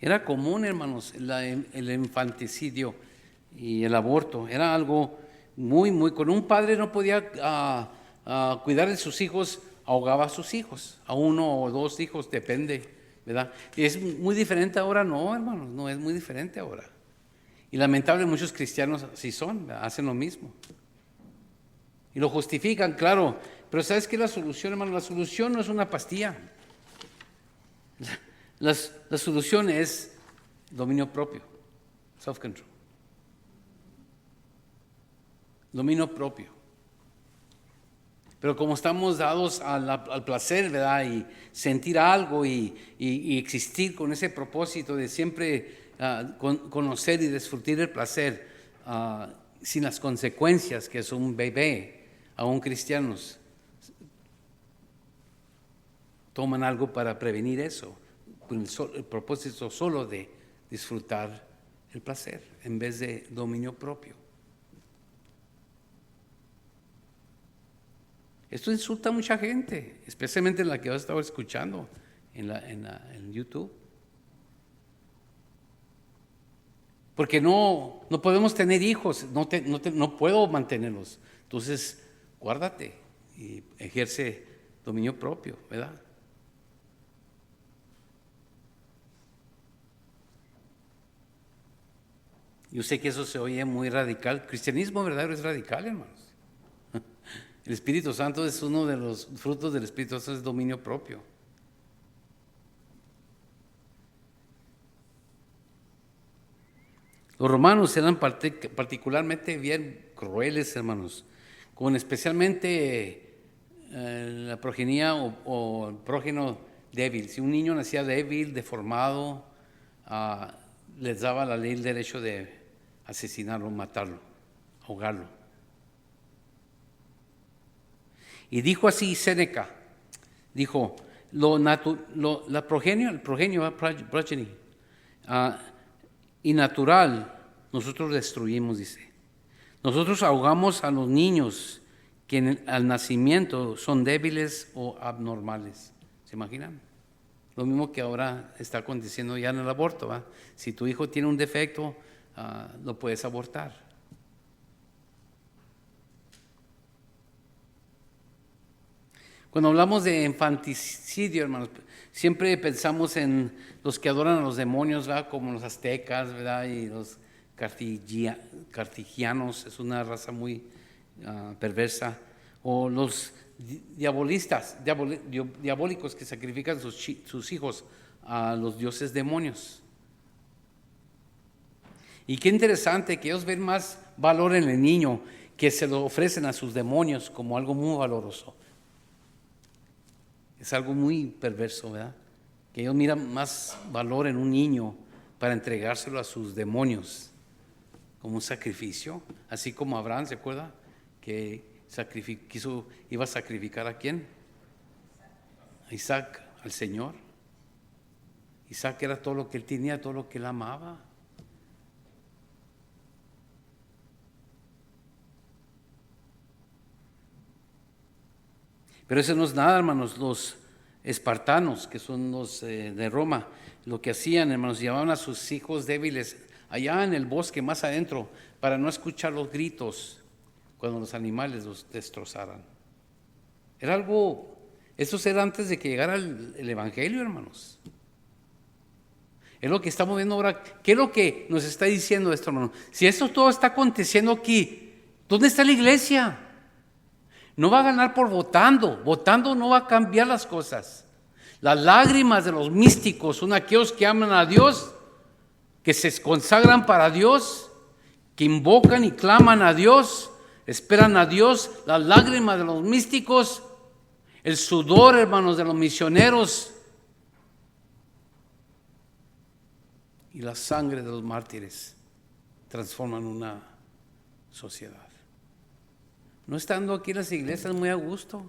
Era común, hermanos, el infanticidio y el aborto. Era algo muy. Con un padre no podía cuidar de sus hijos, ahogaba a sus hijos, a uno o dos hijos, depende, ¿verdad? Y es muy diferente ahora, no, hermanos, no es muy diferente ahora. Y lamentablemente muchos cristianos así son, ¿verdad? Hacen lo mismo. Y lo justifican, claro. Pero ¿sabes qué es la solución, hermano? La solución no es una pastilla. La solución es dominio propio, self-control. Dominio propio. Pero como estamos dados al placer, ¿verdad? Y sentir algo y existir con ese propósito de siempre conocer y disfrutar el placer sin las consecuencias que es un bebé, aún cristianos toman algo para prevenir eso, con el propósito solo de disfrutar el placer en vez de dominio propio. Esto insulta a mucha gente, especialmente la que yo estaba escuchando en YouTube. Porque no podemos tener hijos, no puedo mantenerlos. Entonces, guárdate y ejerce dominio propio, ¿verdad? Yo sé que eso se oye muy radical. El cristianismo verdadero es radical, hermanos. El Espíritu Santo es uno de los frutos del Espíritu Santo, es dominio propio. Los romanos eran particularmente bien crueles, hermanos, con especialmente la progenie o el prógeno débil. Si un niño nacía débil, deformado, les daba la ley el derecho de asesinarlo, matarlo, ahogarlo. Y dijo así Séneca, dijo, el progeny, y natural, nosotros destruimos, dice. Nosotros ahogamos a los niños que al nacimiento son débiles o abnormales. ¿Se imaginan? Lo mismo que ahora está aconteciendo ya en el aborto, ¿va? Si tu hijo tiene un defecto, lo puedes abortar. Cuando hablamos de infanticidio, hermanos, siempre pensamos en los que adoran a los demonios, ¿verdad? Como los aztecas, ¿verdad? Y los cartigianos, es una raza muy perversa. O los diabólicos que sacrifican sus hijos a los dioses demonios. Y qué interesante que ellos ven más valor en el niño, que se lo ofrecen a sus demonios como algo muy valoroso. Es algo muy perverso, ¿verdad? Que ellos miran más valor en un niño para entregárselo a sus demonios como un sacrificio, así como Abraham, ¿se acuerda? Que iba a sacrificar ¿a quién? A Isaac, al Señor. Isaac era todo lo que él tenía, todo lo que él amaba. Pero eso no es nada, hermanos. Los espartanos, que son los de Roma, lo que hacían, hermanos, llevaban a sus hijos débiles allá en el bosque, más adentro, para no escuchar los gritos cuando los animales los destrozaran. Era algo, eso era antes de que llegara el Evangelio, hermanos. Es lo que estamos viendo ahora. ¿Qué es lo que nos está diciendo esto, hermano? Si esto todo está aconteciendo aquí, ¿dónde está la iglesia? No va a ganar por votando. Votando no va a cambiar las cosas. Las lágrimas de los místicos son aquellos que aman a Dios, que se consagran para Dios, que invocan y claman a Dios, esperan a Dios. Las lágrimas de los místicos, el sudor, hermanos, de los misioneros y la sangre de los mártires transforman una sociedad. No estando aquí en las iglesias muy a gusto.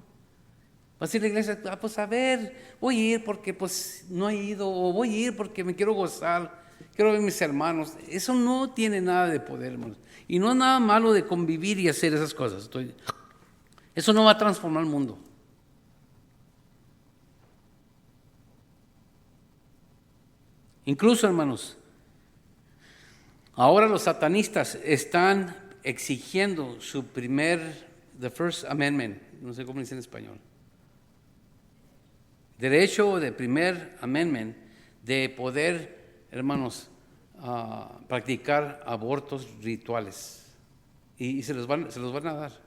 Vas a ir a la iglesia, pues a ver, voy a ir porque pues no he ido, o voy a ir porque me quiero gozar, quiero ver a mis hermanos. Eso no tiene nada de poder, hermanos. Y no es nada malo de convivir y hacer esas cosas. Eso no va a transformar el mundo. Incluso, hermanos, ahora los satanistas están exigiendo su the First Amendment, no sé cómo dice en español, derecho de primer amendment de poder, hermanos, practicar abortos rituales y se los van a dar.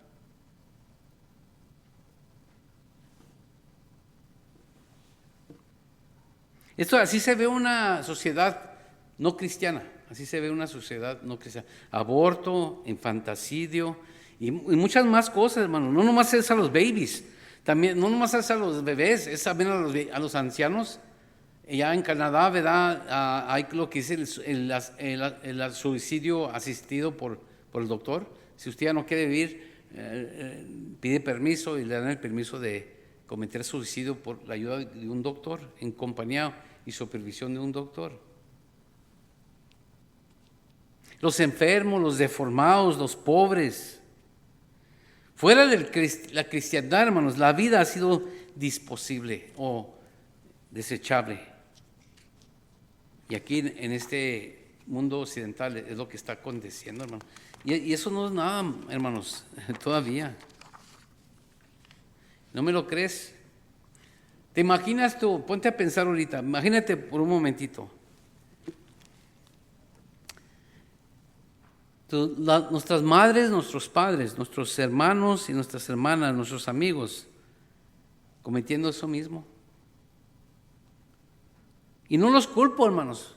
Esto así se ve una sociedad no cristiana. Así se ve una sociedad no cristiana. Aborto, infanticidio y muchas más cosas, hermano. No nomás es a los babies, también, no nomás es a los bebés, es también a los ancianos. Ya en Canadá, ¿verdad? Hay lo que dice el suicidio asistido por el doctor. Si usted ya no quiere vivir, pide permiso y le dan el permiso de cometer suicidio por la ayuda de un doctor, en compañía y supervisión de un doctor. Los enfermos, los deformados, los pobres. Fuera de la cristiandad, hermanos, la vida ha sido disposible o desechable. Y aquí en este mundo occidental es lo que está aconteciendo, hermano. Y eso no es nada, hermanos, todavía. ¿No me lo crees? ¿Te imaginas tú? Ponte a pensar ahorita, imagínate por un momentito. Nuestras madres, nuestros padres, nuestros hermanos y nuestras hermanas, nuestros amigos, cometiendo eso mismo. Y no los culpo, hermanos.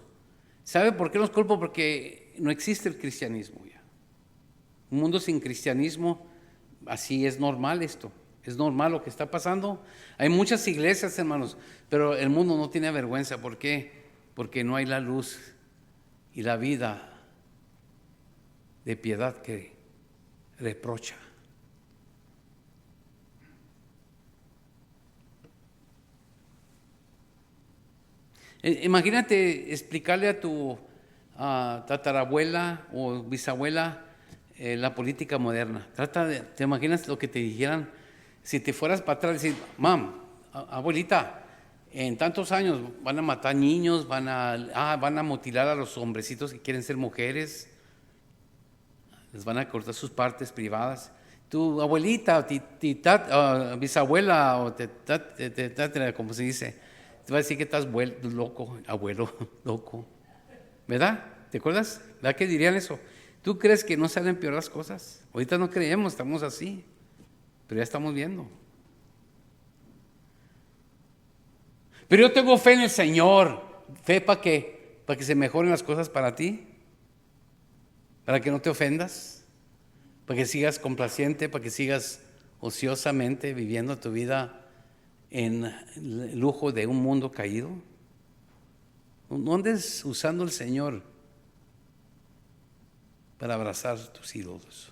¿Sabe por qué los culpo? Porque no existe el cristianismo ya. Un mundo sin cristianismo, así es normal esto. Es normal lo que está pasando. Hay muchas iglesias, hermanos, pero el mundo no tiene vergüenza. ¿Por qué? Porque no hay la luz y la vida de piedad que reprocha. Imagínate explicarle a tu tatarabuela o bisabuela la política moderna. ¿Te imaginas lo que te dijeran si te fueras para atrás y decir, abuelita, en tantos años van a matar niños, van a mutilar a los hombrecitos que quieren ser mujeres, les van a cortar sus partes privadas? Tu abuelita, bisabuela o tatara, como se dice, te va a decir que estás loco, abuelo, loco. ¿Verdad? ¿Te acuerdas? ¿Verdad que dirían eso? ¿Tú crees que no salen peor las cosas? Ahorita no creemos, estamos así, pero ya estamos viendo. Pero yo tengo fe en el Señor. ¿Fe para qué? ¿Para que se mejoren las cosas para ti? ¿Para que no te ofendas? ¿Para que sigas complaciente? ¿Para que sigas ociosamente viviendo tu vida en el lujo de un mundo caído? No andes usando el Señor para abrazar tus ídolos.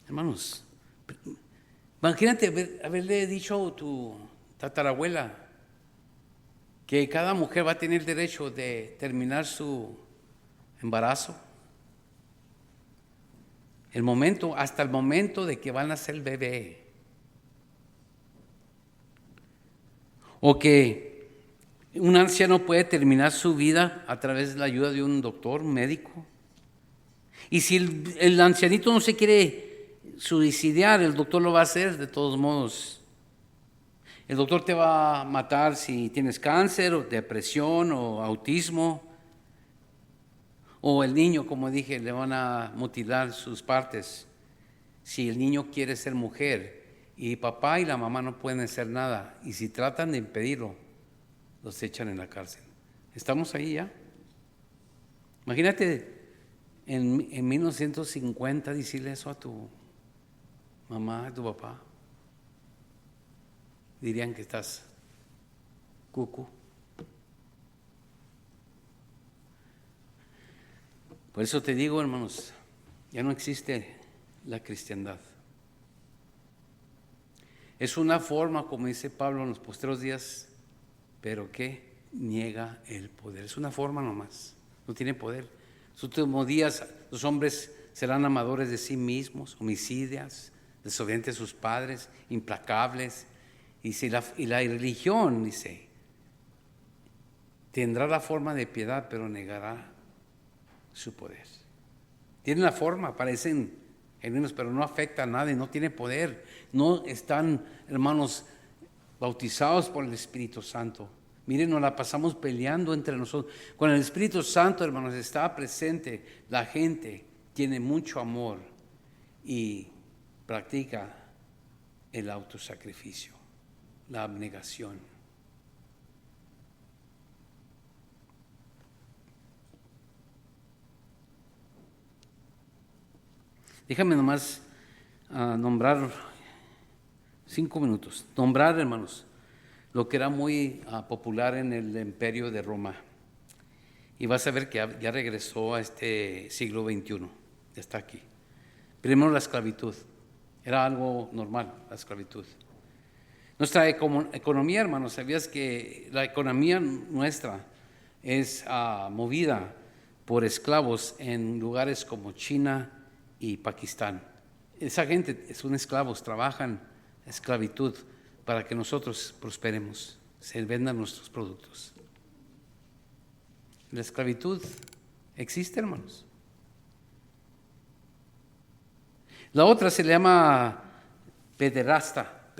Hermanos, imagínate haberle dicho a tu tatarabuela que cada mujer va a tener el derecho de terminar su embarazo, hasta el momento de que van a ser el bebé. O que un anciano puede terminar su vida a través de la ayuda de un doctor, un médico. Y si el ancianito no se quiere suicidar, el doctor lo va a hacer de todos modos. El doctor te va a matar si tienes cáncer, o depresión, o autismo. O el niño, como dije, le van a mutilar sus partes. Si el niño quiere ser mujer y papá y la mamá no pueden hacer nada, y si tratan de impedirlo, los echan en la cárcel. ¿Estamos ahí ya? Imagínate en 1950 decirle eso a tu mamá, a tu papá. Dirían que estás cucu. Por eso te digo, hermanos, ya no existe la cristiandad. Es una forma, como dice Pablo en los postreros días, pero que niega el poder. Es una forma nomás, no tiene poder. En los últimos días los hombres serán amadores de sí mismos, homicidas, desobedientes a sus padres, implacables. Y la religión, dice, tendrá la forma de piedad, pero negará su poder. Tienen la forma, parecen genuinos, pero no afecta a nadie, no tiene poder. No están, hermanos, bautizados por el Espíritu Santo. Miren, nos la pasamos peleando entre nosotros. Cuando el Espíritu Santo, hermanos, está presente, la gente tiene mucho amor y practica el autosacrificio, la abnegación. Déjame nomás nombrar 5 minutos. Nombrar, hermanos, lo que era muy popular en el imperio de Roma. Y vas a ver que ya regresó a este siglo XXI. Ya está aquí. Primero la esclavitud. Era algo normal, la esclavitud. Nuestra economía, hermanos, ¿sabías que la economía nuestra es movida por esclavos en lugares como China y Pakistán? Esa gente son esclavos, trabajan esclavitud para que nosotros prosperemos, se vendan nuestros productos. La esclavitud existe, hermanos. La otra se le llama pederasta,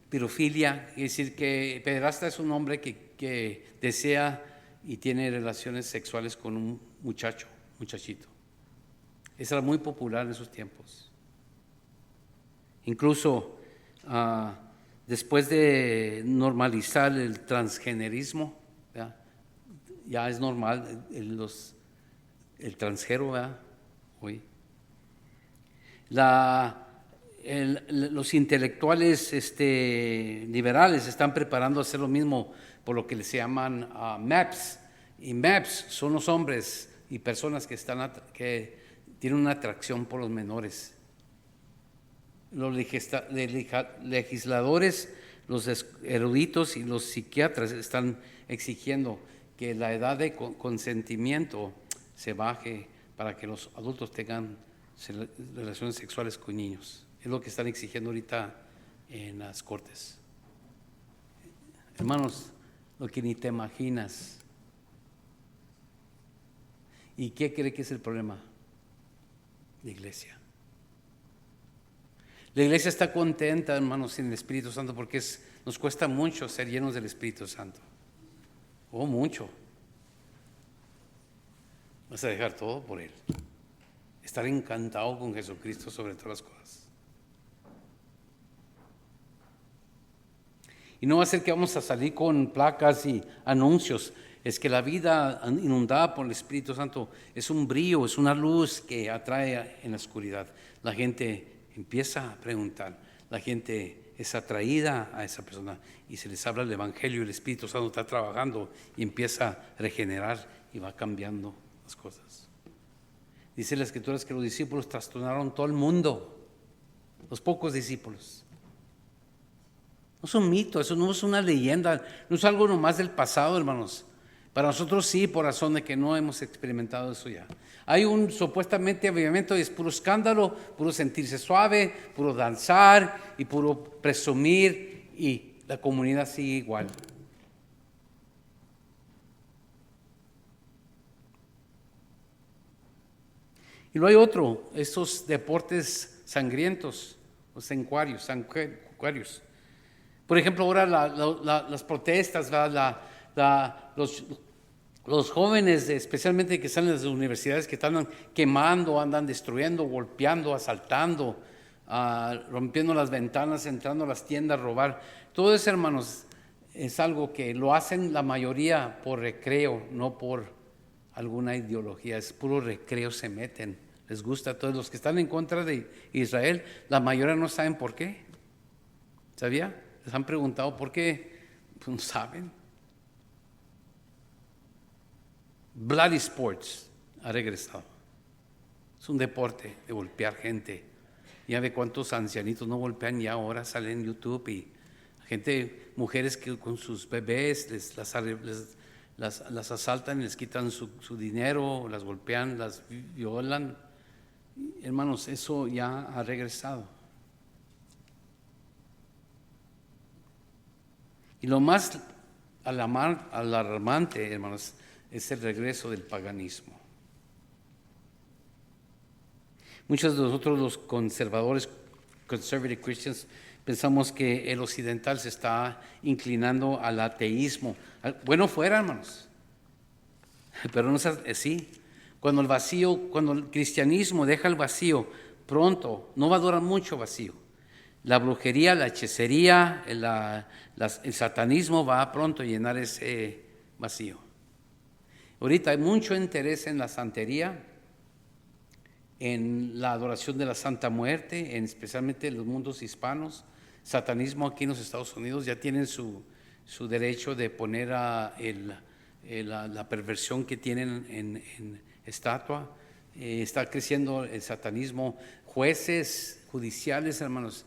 pirofilia, es decir, que pederasta es un hombre que desea y tiene relaciones sexuales con un muchachito. Eso era muy popular en esos tiempos. Incluso después de normalizar el transgenerismo, ya es normal el transgénero, ¿verdad? Hoy. Los intelectuales liberales están preparando a hacer lo mismo por lo que se llaman MAPS. Y MAPS son los hombres y personas que tienen una atracción por los menores. Los legisladores, los eruditos y los psiquiatras están exigiendo que la edad de consentimiento se baje para que los adultos tengan relaciones sexuales con niños. Es lo que están exigiendo ahorita en las cortes. Hermanos, lo que ni te imaginas. ¿Y qué cree que es el problema? La iglesia. La iglesia está contenta, hermanos, en el Espíritu Santo porque nos cuesta mucho ser llenos del Espíritu Santo. Oh, mucho. Vas a dejar todo por Él. Estar encantado con Jesucristo sobre todas las cosas. Y no va a ser que vamos a salir con placas y anuncios. Es que la vida inundada por el Espíritu Santo es un brillo, es una luz que atrae en la oscuridad. La gente empieza a preguntar, la gente es atraída a esa persona y se les habla el Evangelio y el Espíritu Santo está trabajando y empieza a regenerar y va cambiando las cosas. Dice la Escritura que los discípulos trastornaron todo el mundo, los pocos discípulos. No es un mito, eso no es una leyenda, no es algo nomás del pasado, hermanos. Para nosotros sí, por razón de que no hemos experimentado eso ya. Hay un supuestamente avivamiento y es puro escándalo, puro sentirse suave, puro danzar y puro presumir, y la comunidad sigue igual. Y luego hay otro, estos deportes sangrientos, los sanguarios. Por ejemplo, ahora las protestas, los jóvenes, especialmente que están en las universidades, que están quemando, andan destruyendo, golpeando, asaltando, rompiendo las ventanas, entrando a las tiendas, robar. Todo eso, hermanos, es algo que lo hacen la mayoría por recreo, no por alguna ideología. Es puro recreo, se meten, les gusta. Todos los que están en contra de Israel, la mayoría no saben por qué. ¿Sabía? ¿Les han preguntado por qué? Pues no saben. Bloody Sports ha regresado. Es un deporte de golpear gente. Ya ve cuántos ancianitos no golpean ya ahora, salen en YouTube, y gente, mujeres que con sus bebés las asaltan y les quitan su dinero, las golpean, las violan. Hermanos, eso ya ha regresado. Y lo más alarmante, hermanos, es el regreso del paganismo. Muchos de nosotros, los conservadores, conservative Christians, pensamos que el occidental se está inclinando al ateísmo. Bueno fuera, hermanos, pero no es así. Cuando el cristianismo deja el vacío, pronto, no va a durar mucho vacío. La brujería, la hechicería, el satanismo va a pronto llenar ese vacío. Ahorita hay mucho interés en la santería, en la adoración de la Santa Muerte, especialmente en los mundos hispanos. Satanismo aquí en los Estados Unidos ya tienen su derecho de poner la perversión que tienen en estatua. Está creciendo el satanismo. Jueces judiciales, hermanos,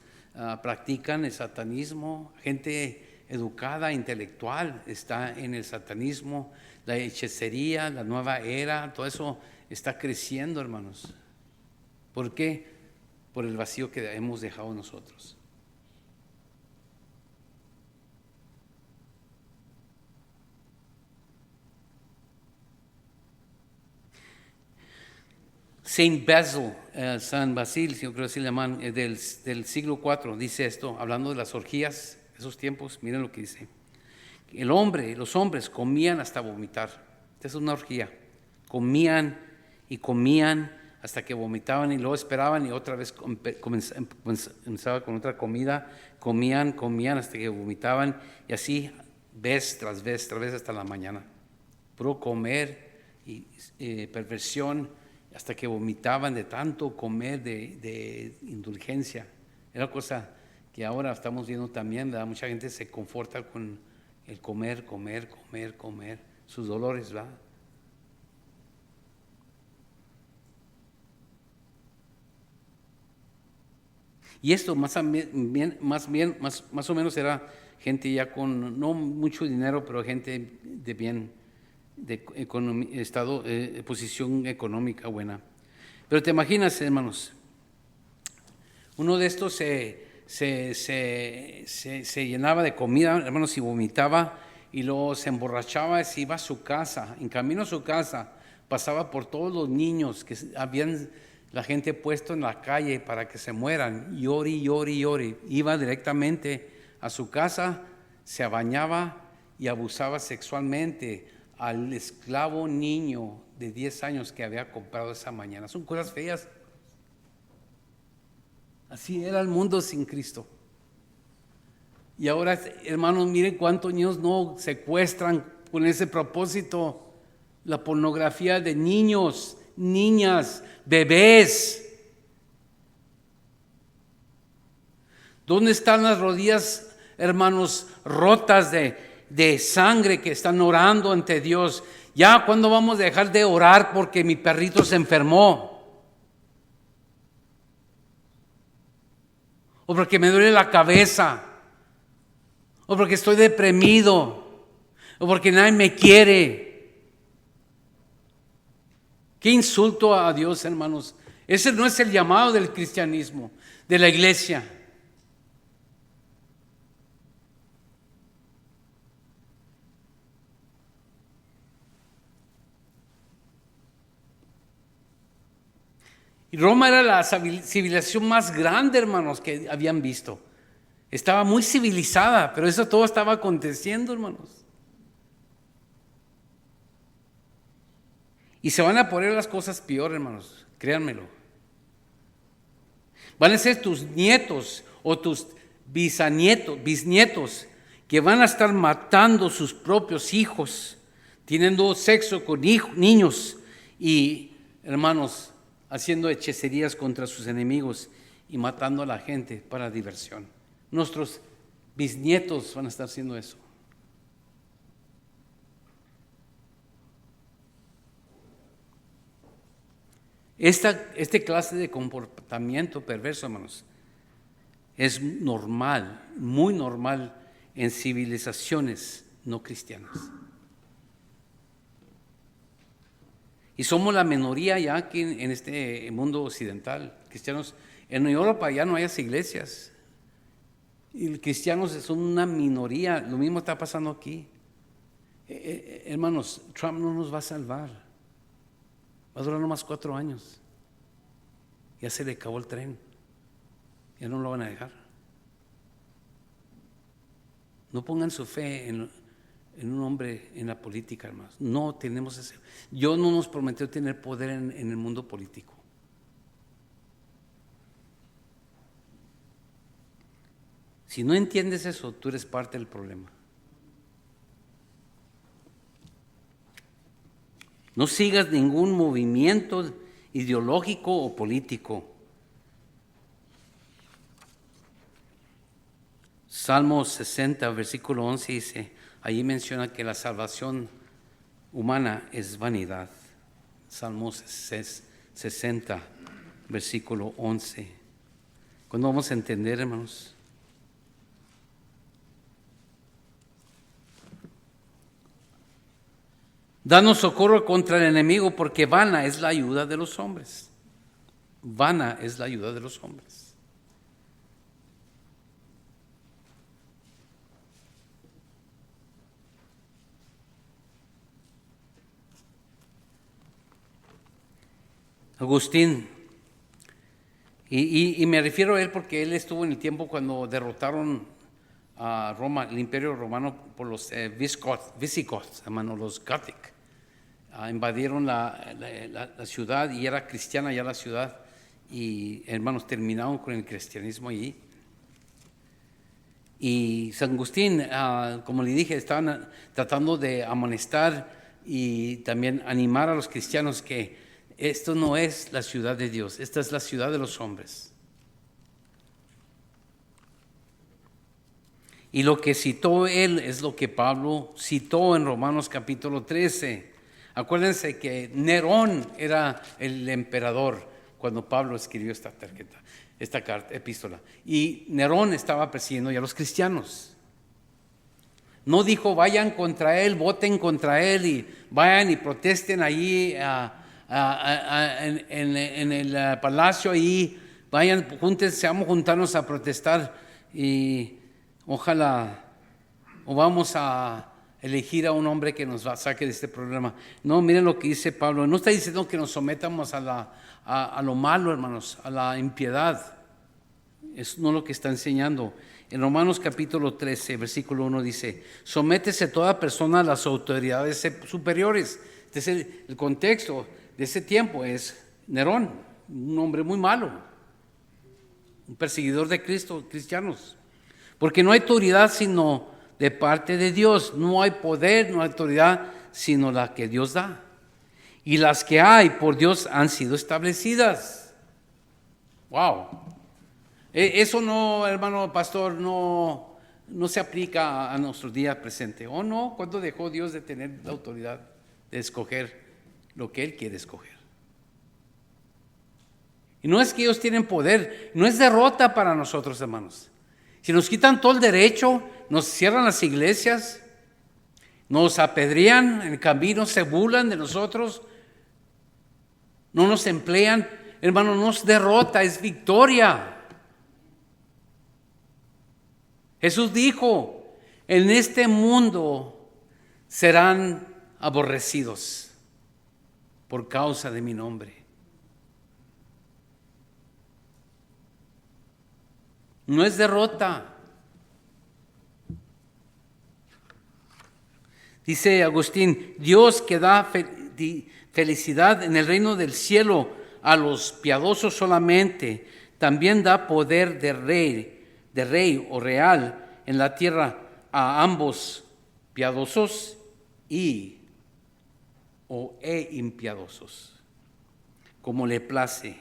practican el satanismo. Gente educada, intelectual, está en el satanismo. La hechicería, la nueva era, todo eso está creciendo, hermanos. ¿Por qué? Por el vacío que hemos dejado nosotros. Saint Basil, San Basil, yo creo que se llaman, del siglo IV, dice esto, hablando de las orgías, esos tiempos. Miren lo que dice. Los hombres comían hasta vomitar. Esta es una orgía. Comían y comían hasta que vomitaban, y luego esperaban y otra vez comenzaba con otra comida. Comían hasta que vomitaban, y así vez tras vez hasta la mañana. Puro comer y perversión, hasta que vomitaban de tanto comer, de indulgencia. Era cosa que ahora estamos viendo también, ¿verdad? Mucha gente se conforta con el comer, sus dolores, ¿verdad? Y esto más o menos era gente ya con no mucho dinero, pero gente de bien, de posición económica buena. Pero te imaginas, hermanos, uno de estos se llenaba de comida, hermanos, y vomitaba, y luego se emborrachaba, se iba a su casa. En camino a su casa pasaba por todos los niños que habían la gente puesto en la calle para que se mueran. Llori. Iba directamente a su casa, se bañaba y abusaba sexualmente al esclavo niño de 10 años que había comprado esa mañana. Son cosas feas. Así era el mundo sin Cristo. Y ahora, hermanos, miren cuántos niños no secuestran con ese propósito. La pornografía de niños, niñas, bebés. ¿Dónde están las rodillas, hermanos, rotas de sangre que están orando ante Dios? Ya, ¿cuándo vamos a dejar de orar porque mi perrito se enfermó? O porque me duele la cabeza, o porque estoy deprimido, o porque nadie me quiere. Qué insulto a Dios, hermanos. Ese no es el llamado del cristianismo, de la iglesia. Y Roma era la civilización más grande, hermanos, que habían visto. Estaba muy civilizada, pero eso todo estaba aconteciendo, hermanos. Y se van a poner las cosas peor, hermanos, créanmelo. Van a ser tus nietos o tus bisnietos, que van a estar matando sus propios hijos, teniendo sexo con niños y, hermanos, haciendo hechicerías contra sus enemigos y matando a la gente para diversión. Nuestros bisnietos van a estar haciendo eso. Este clase de comportamiento perverso, hermanos, es normal, muy normal en civilizaciones no cristianas. Y somos la minoría ya aquí en este mundo occidental, cristianos. En Europa ya no hay iglesias. Y los cristianos son una minoría. Lo mismo está pasando aquí. Hermanos, Trump no nos va a salvar. Va a durar nomás 4 años. Ya se le acabó el tren. Ya no lo van a dejar. No pongan su fe en un hombre en la política, hermanos. No tenemos ese. Dios no nos prometió tener poder en el mundo político. Si no entiendes eso, tú eres parte del problema. No sigas ningún movimiento ideológico o político. Salmo 60, versículo 11 dice, allí menciona que la salvación humana es vanidad. Salmo 60, versículo 11. ¿Cuándo vamos a entender, hermanos? Danos socorro contra el enemigo, porque vana es la ayuda de los hombres. Vana es la ayuda de los hombres. Agustín, y me refiero a él porque él estuvo en el tiempo cuando derrotaron a Roma, el imperio romano, por los visigoths, hermano, los Gothic. Invadieron la ciudad y era cristiana ya la ciudad, y hermanos, terminaron con el cristianismo allí. Y San Agustín, como le dije, estaban tratando de amonestar y también animar a los cristianos que esto no es la ciudad de Dios, esta es la ciudad de los hombres. Y lo que citó él es lo que Pablo citó en Romanos capítulo 13. Acuérdense que Nerón era el emperador cuando Pablo escribió esta epístola. Y Nerón estaba persiguiendo ya a los cristianos. No dijo, vayan contra él, voten contra él y vayan y protesten allí en el palacio ahí. Vayan, júntense, vamos a juntarnos a protestar y ojalá, o vamos a elegir a un hombre que nos saque de este problema. No, miren lo que dice Pablo. No está diciendo que nos sometamos a lo malo, hermanos, a la impiedad. Es no lo que está enseñando. En Romanos capítulo 13, versículo 1 dice, sométese toda persona a las autoridades superiores. Este es el contexto de ese tiempo, es Nerón, un hombre muy malo, un perseguidor de cristianos. Porque no hay autoridad sino de parte de Dios. No hay poder, no hay autoridad, sino la que Dios da. Y las que hay por Dios han sido establecidas. Wow. Eso no, hermano pastor, no se aplica a nuestro día presente. ¿O no? ¿Cuándo dejó Dios de tener la autoridad de escoger lo que Él quiere escoger? Y no es que ellos tienen poder, no es derrota para nosotros, hermanos. Si nos quitan todo el derecho, nos cierran las iglesias, nos apedrean en el camino, se burlan de nosotros, no nos emplean, hermano, no es derrota, es victoria. Jesús dijo, en este mundo serán aborrecidos por causa de mi nombre. No es derrota. Dice Agustín, Dios que da felicidad en el reino del cielo a los piadosos solamente, también da poder de rey o real en la tierra a ambos piadosos e impiadosos, como le place.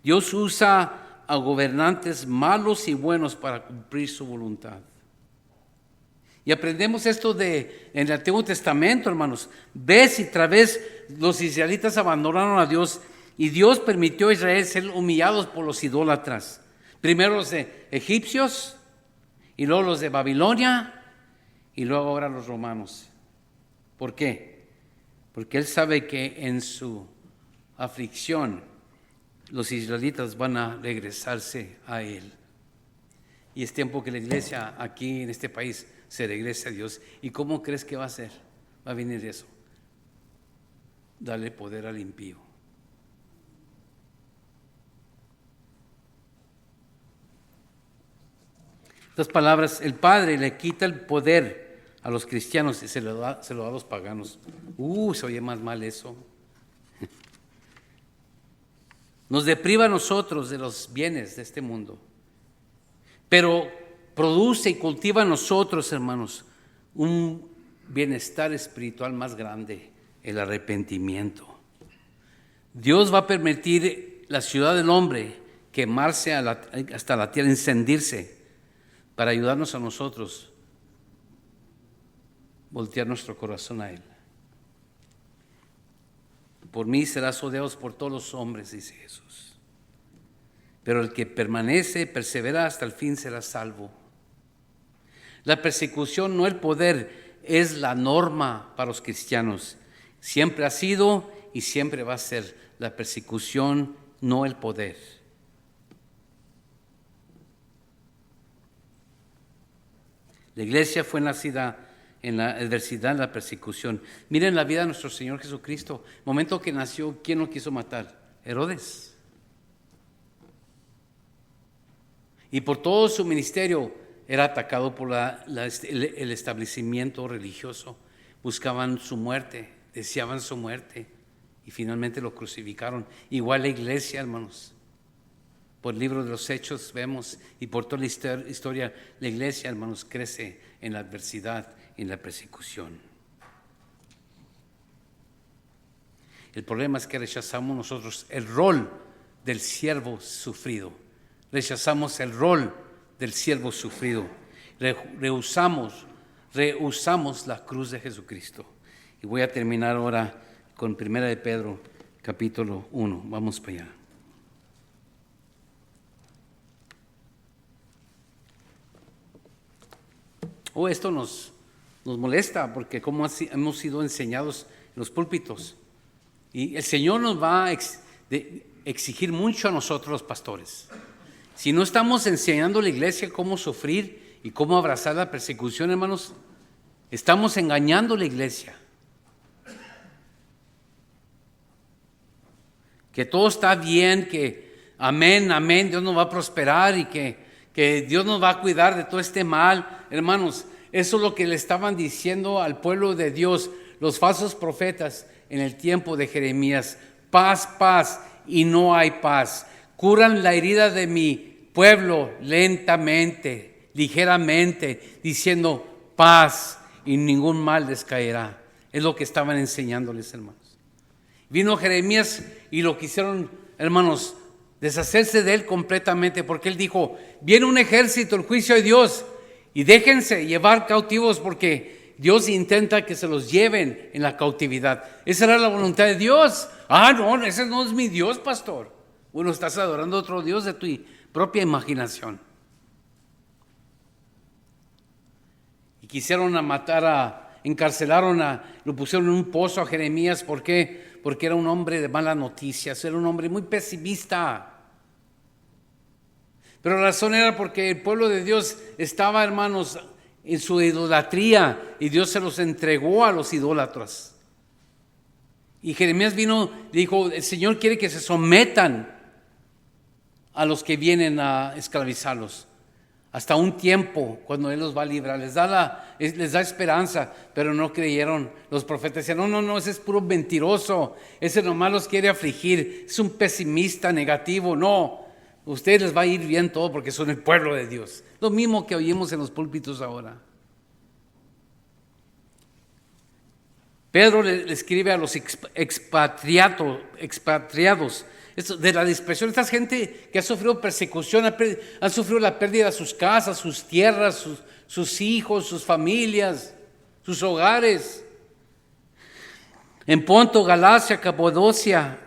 Dios usa a gobernantes malos y buenos para cumplir su voluntad. Y aprendemos esto en el Antiguo Testamento, hermanos. Vez y tras vez los israelitas abandonaron a Dios y Dios permitió a Israel ser humillados por los idólatras. Primero los egipcios y luego los de Babilonia y luego ahora los romanos. ¿Por qué? Porque Él sabe que en su aflicción los israelitas van a regresarse a Él. Y es tiempo que la iglesia aquí en este país se regrese a Dios. ¿Y cómo crees que va a ser? Va a venir eso. Dale poder al impío. Estas palabras, el Padre le quita el poder a los cristianos y se lo da a los paganos. Se oye más mal eso. Nos depriva a nosotros de los bienes de este mundo, pero produce y cultiva en nosotros, hermanos, un bienestar espiritual más grande, el arrepentimiento. Dios va a permitir la ciudad del hombre quemarse hasta la tierra, encendirse, para ayudarnos a nosotros voltear nuestro corazón a Él. Por mí serás odiados por todos los hombres, dice Jesús. Pero el que permanece, persevera hasta el fin, será salvo. La persecución, no el poder, es la norma para los cristianos. Siempre ha sido y siempre va a ser la persecución, no el poder. La iglesia fue nacida en la adversidad, en la persecución. Miren la vida de nuestro Señor Jesucristo. El momento que nació, ¿quién lo quiso matar? Herodes. Y por todo su ministerio era atacado por el establecimiento religioso. Buscaban su muerte, deseaban su muerte y finalmente lo crucificaron. Igual la iglesia, hermanos. Por el libro de los Hechos vemos, y por toda la historia, la iglesia, hermanos, crece en la adversidad, en la persecución. El problema es que rechazamos nosotros el rol del siervo sufrido. Rechazamos el rol del siervo sufrido. Rehusamos la cruz de Jesucristo. Y voy a terminar ahora con 1 de Pedro, capítulo 1. Vamos para allá. Esto nos molesta porque como hemos sido enseñados en los púlpitos. Y el Señor nos va a exigir mucho a nosotros los pastores. Si no estamos enseñando a la iglesia cómo sufrir y cómo abrazar la persecución, hermanos, estamos engañando a la iglesia. Que todo está bien, que amén, Dios nos va a prosperar y que Dios nos va a cuidar de todo este mal. Hermanos, eso es lo que le estaban diciendo al pueblo de Dios los falsos profetas en el tiempo de Jeremías. Paz, paz, y no hay paz. Curan la herida de mi pueblo lentamente, ligeramente, diciendo paz y ningún mal les caerá. Es lo que estaban enseñándoles, hermanos. Vino Jeremías y lo quisieron, hermanos, deshacerse de él completamente, porque él dijo: viene un ejército, el juicio de Dios, y déjense llevar cautivos porque Dios intenta que se los lleven en la cautividad. Esa era la voluntad de Dios. No, ese no es mi Dios, pastor. Bueno, estás adorando a otro Dios de tu propia imaginación. Y quisieron matar encarcelaron lo pusieron en un pozo a Jeremías. ¿Por qué? porque era un hombre de malas noticias, era un hombre muy pesimista. Pero la razón era porque el pueblo de Dios estaba, hermanos, en su idolatría y Dios se los entregó a los idólatras. Y Jeremías vino, dijo, el Señor quiere que se sometan a los que vienen a esclavizarlos. Hasta un tiempo cuando Él los va a librar, les da esperanza, pero no creyeron. Los profetas decían, no, ese es puro mentiroso, ese nomás los quiere afligir, es un pesimista negativo. No, ustedes les va a ir bien todo porque son el pueblo de Dios. Lo mismo que oímos en los púlpitos ahora. Pedro le escribe a los expatriados, de la dispersión, esta gente que ha sufrido persecución, han sufrido la pérdida de sus casas, sus tierras, sus hijos, sus familias, sus hogares. En Ponto, Galacia, Capadocia,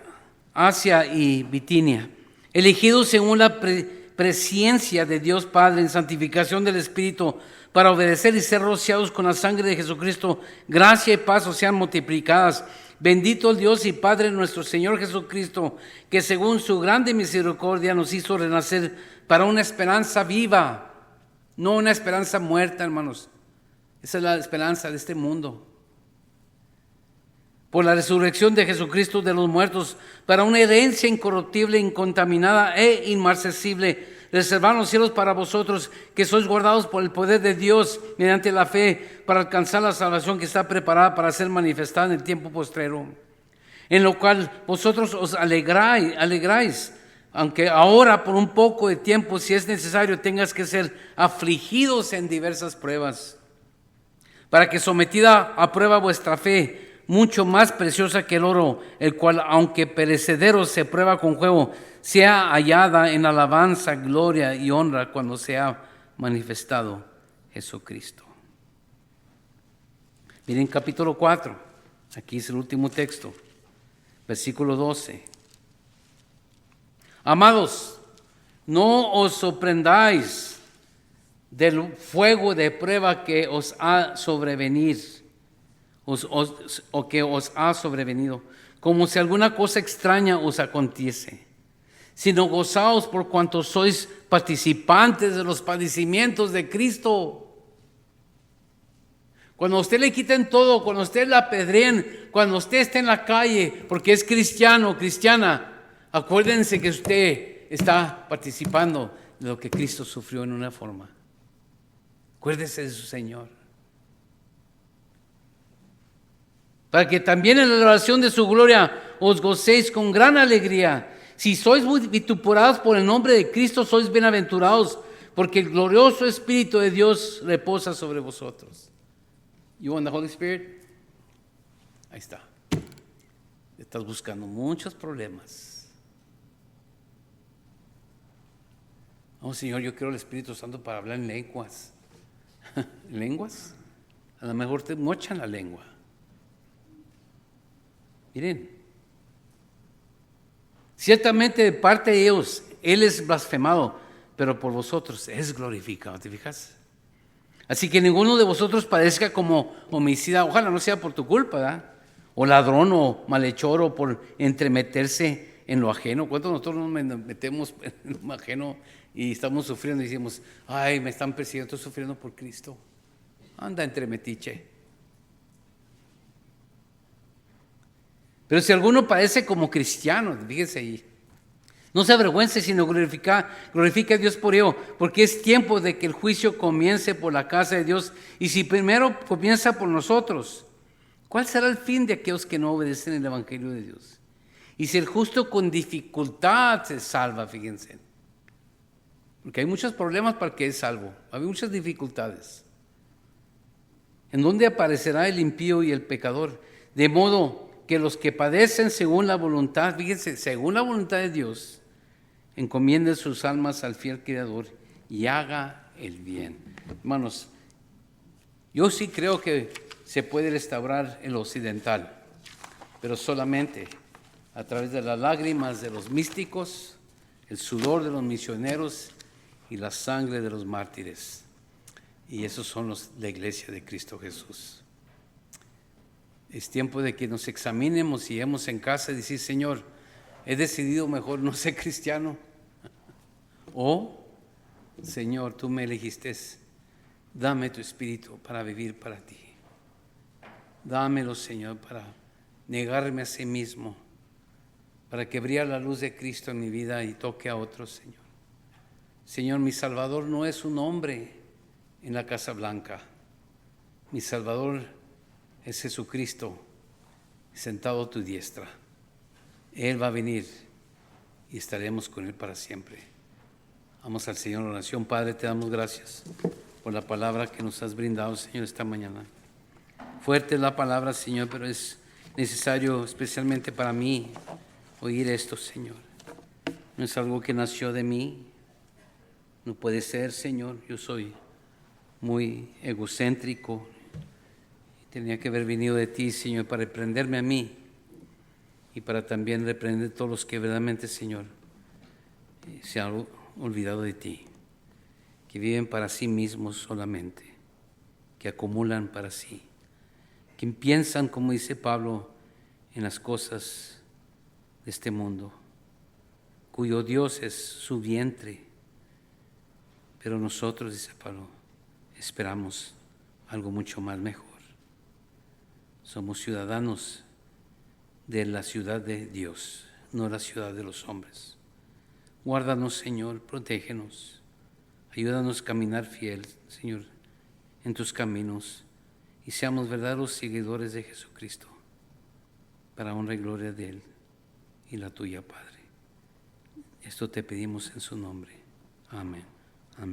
Asia y Bitinia, elegidos según la presciencia de Dios Padre en santificación del Espíritu, para obedecer y ser rociados con la sangre de Jesucristo, gracia y paz os sean multiplicadas. Bendito el Dios y Padre nuestro Señor Jesucristo, que según su grande misericordia nos hizo renacer para una esperanza viva, no una esperanza muerta, hermanos. Esa es la esperanza de este mundo. Por la resurrección de Jesucristo de los muertos, para una herencia incorruptible, incontaminada e inmarcesible, reservar en los cielos para vosotros, que sois guardados por el poder de Dios mediante la fe, para alcanzar la salvación que está preparada para ser manifestada en el tiempo postrero, en lo cual vosotros os alegráis, aunque ahora por un poco de tiempo, si es necesario, tengas que ser afligidos en diversas pruebas, para que sometida a prueba vuestra fe, mucho más preciosa que el oro, el cual, aunque perecedero, se prueba con fuego, sea hallada en alabanza, gloria y honra cuando sea manifestado Jesucristo. Miren capítulo 4, aquí es el último texto, versículo 12. Amados, no os sorprendáis del fuego de prueba que os ha sobrevenido, o que os ha sobrevenido, como si alguna cosa extraña os aconteciese, sino gozaos por cuanto sois participantes de los padecimientos de Cristo. Cuando a usted le quiten todo, cuando a usted la apedreen, cuando usted esté en la calle porque es cristiano o cristiana, acuérdense que usted está participando de lo que Cristo sufrió en una forma. Acuérdese de su Señor. Para que también en la adoración de su gloria os gocéis con gran alegría. Si sois vituperados por el nombre de Cristo, sois bienaventurados, porque el glorioso Espíritu de Dios reposa sobre vosotros. You want the Holy Spirit? Ahí está. Estás buscando muchos problemas. Oh, Señor, yo quiero el Espíritu Santo para hablar en lenguas. ¿Lenguas? A lo mejor te mochan la lengua. Miren, ciertamente de parte de ellos, Él es blasfemado, pero por vosotros es glorificado, ¿te fijas? Así que ninguno de vosotros parezca como homicida, ojalá no sea por tu culpa, ¿verdad? O ladrón o malhechor o por entremeterse en lo ajeno. ¿Cuántos nosotros nos metemos en lo ajeno y estamos sufriendo y decimos, ay, me están persiguiendo, estoy sufriendo por Cristo? Anda entremetiche. Pero si alguno padece como cristiano, fíjense ahí, no se avergüence, sino glorifica a Dios por ello, porque es tiempo de que el juicio comience por la casa de Dios. Y si primero comienza por nosotros, ¿cuál será el fin de aquellos que no obedecen el Evangelio de Dios? Y si el justo con dificultad se salva, fíjense, porque hay muchos problemas para que es salvo, hay muchas dificultades. ¿En dónde aparecerá el impío y el pecador? De modo que los que padecen según la voluntad, fíjense, según la voluntad de Dios, encomienden sus almas al fiel Creador y haga el bien. Hermanos, yo sí creo que se puede restaurar el occidental, pero solamente a través de las lágrimas de los místicos, el sudor de los misioneros y la sangre de los mártires. Y esos son la iglesia de Cristo Jesús. Es tiempo de que nos examinemos y lleguemos en casa y decir, Señor, he decidido mejor no ser cristiano. O, Señor, tú me elegiste, dame tu espíritu para vivir para ti. Dámelo, Señor, para negarme a sí mismo, para que brille la luz de Cristo en mi vida y toque a otros, Señor. Señor, mi Salvador no es un hombre en la Casa Blanca. Mi Salvador es Jesucristo, sentado a tu diestra. Él va a venir y estaremos con Él para siempre. Vamos al Señor en oración. Padre, te damos gracias por la palabra que nos has brindado, Señor, esta mañana. Fuerte es la palabra, Señor, pero es necesario, especialmente para mí, oír esto, Señor. No es algo que nació de mí. No puede ser, Señor. Yo soy muy egocéntrico. Tenía que haber venido de ti, Señor, para reprenderme a mí y para también reprender a todos los que verdaderamente, Señor, se han olvidado de ti, que viven para sí mismos solamente, que acumulan para sí, que piensan, como dice Pablo, en las cosas de este mundo, cuyo Dios es su vientre. Pero nosotros, dice Pablo, esperamos algo mucho más mejor. Somos ciudadanos de la ciudad de Dios, no la ciudad de los hombres. Guárdanos, Señor, protégenos. Ayúdanos a caminar fiel, Señor, en tus caminos y seamos verdaderos seguidores de Jesucristo para honra y gloria de Él y la tuya, Padre. Esto te pedimos en su nombre. Amén. Amén.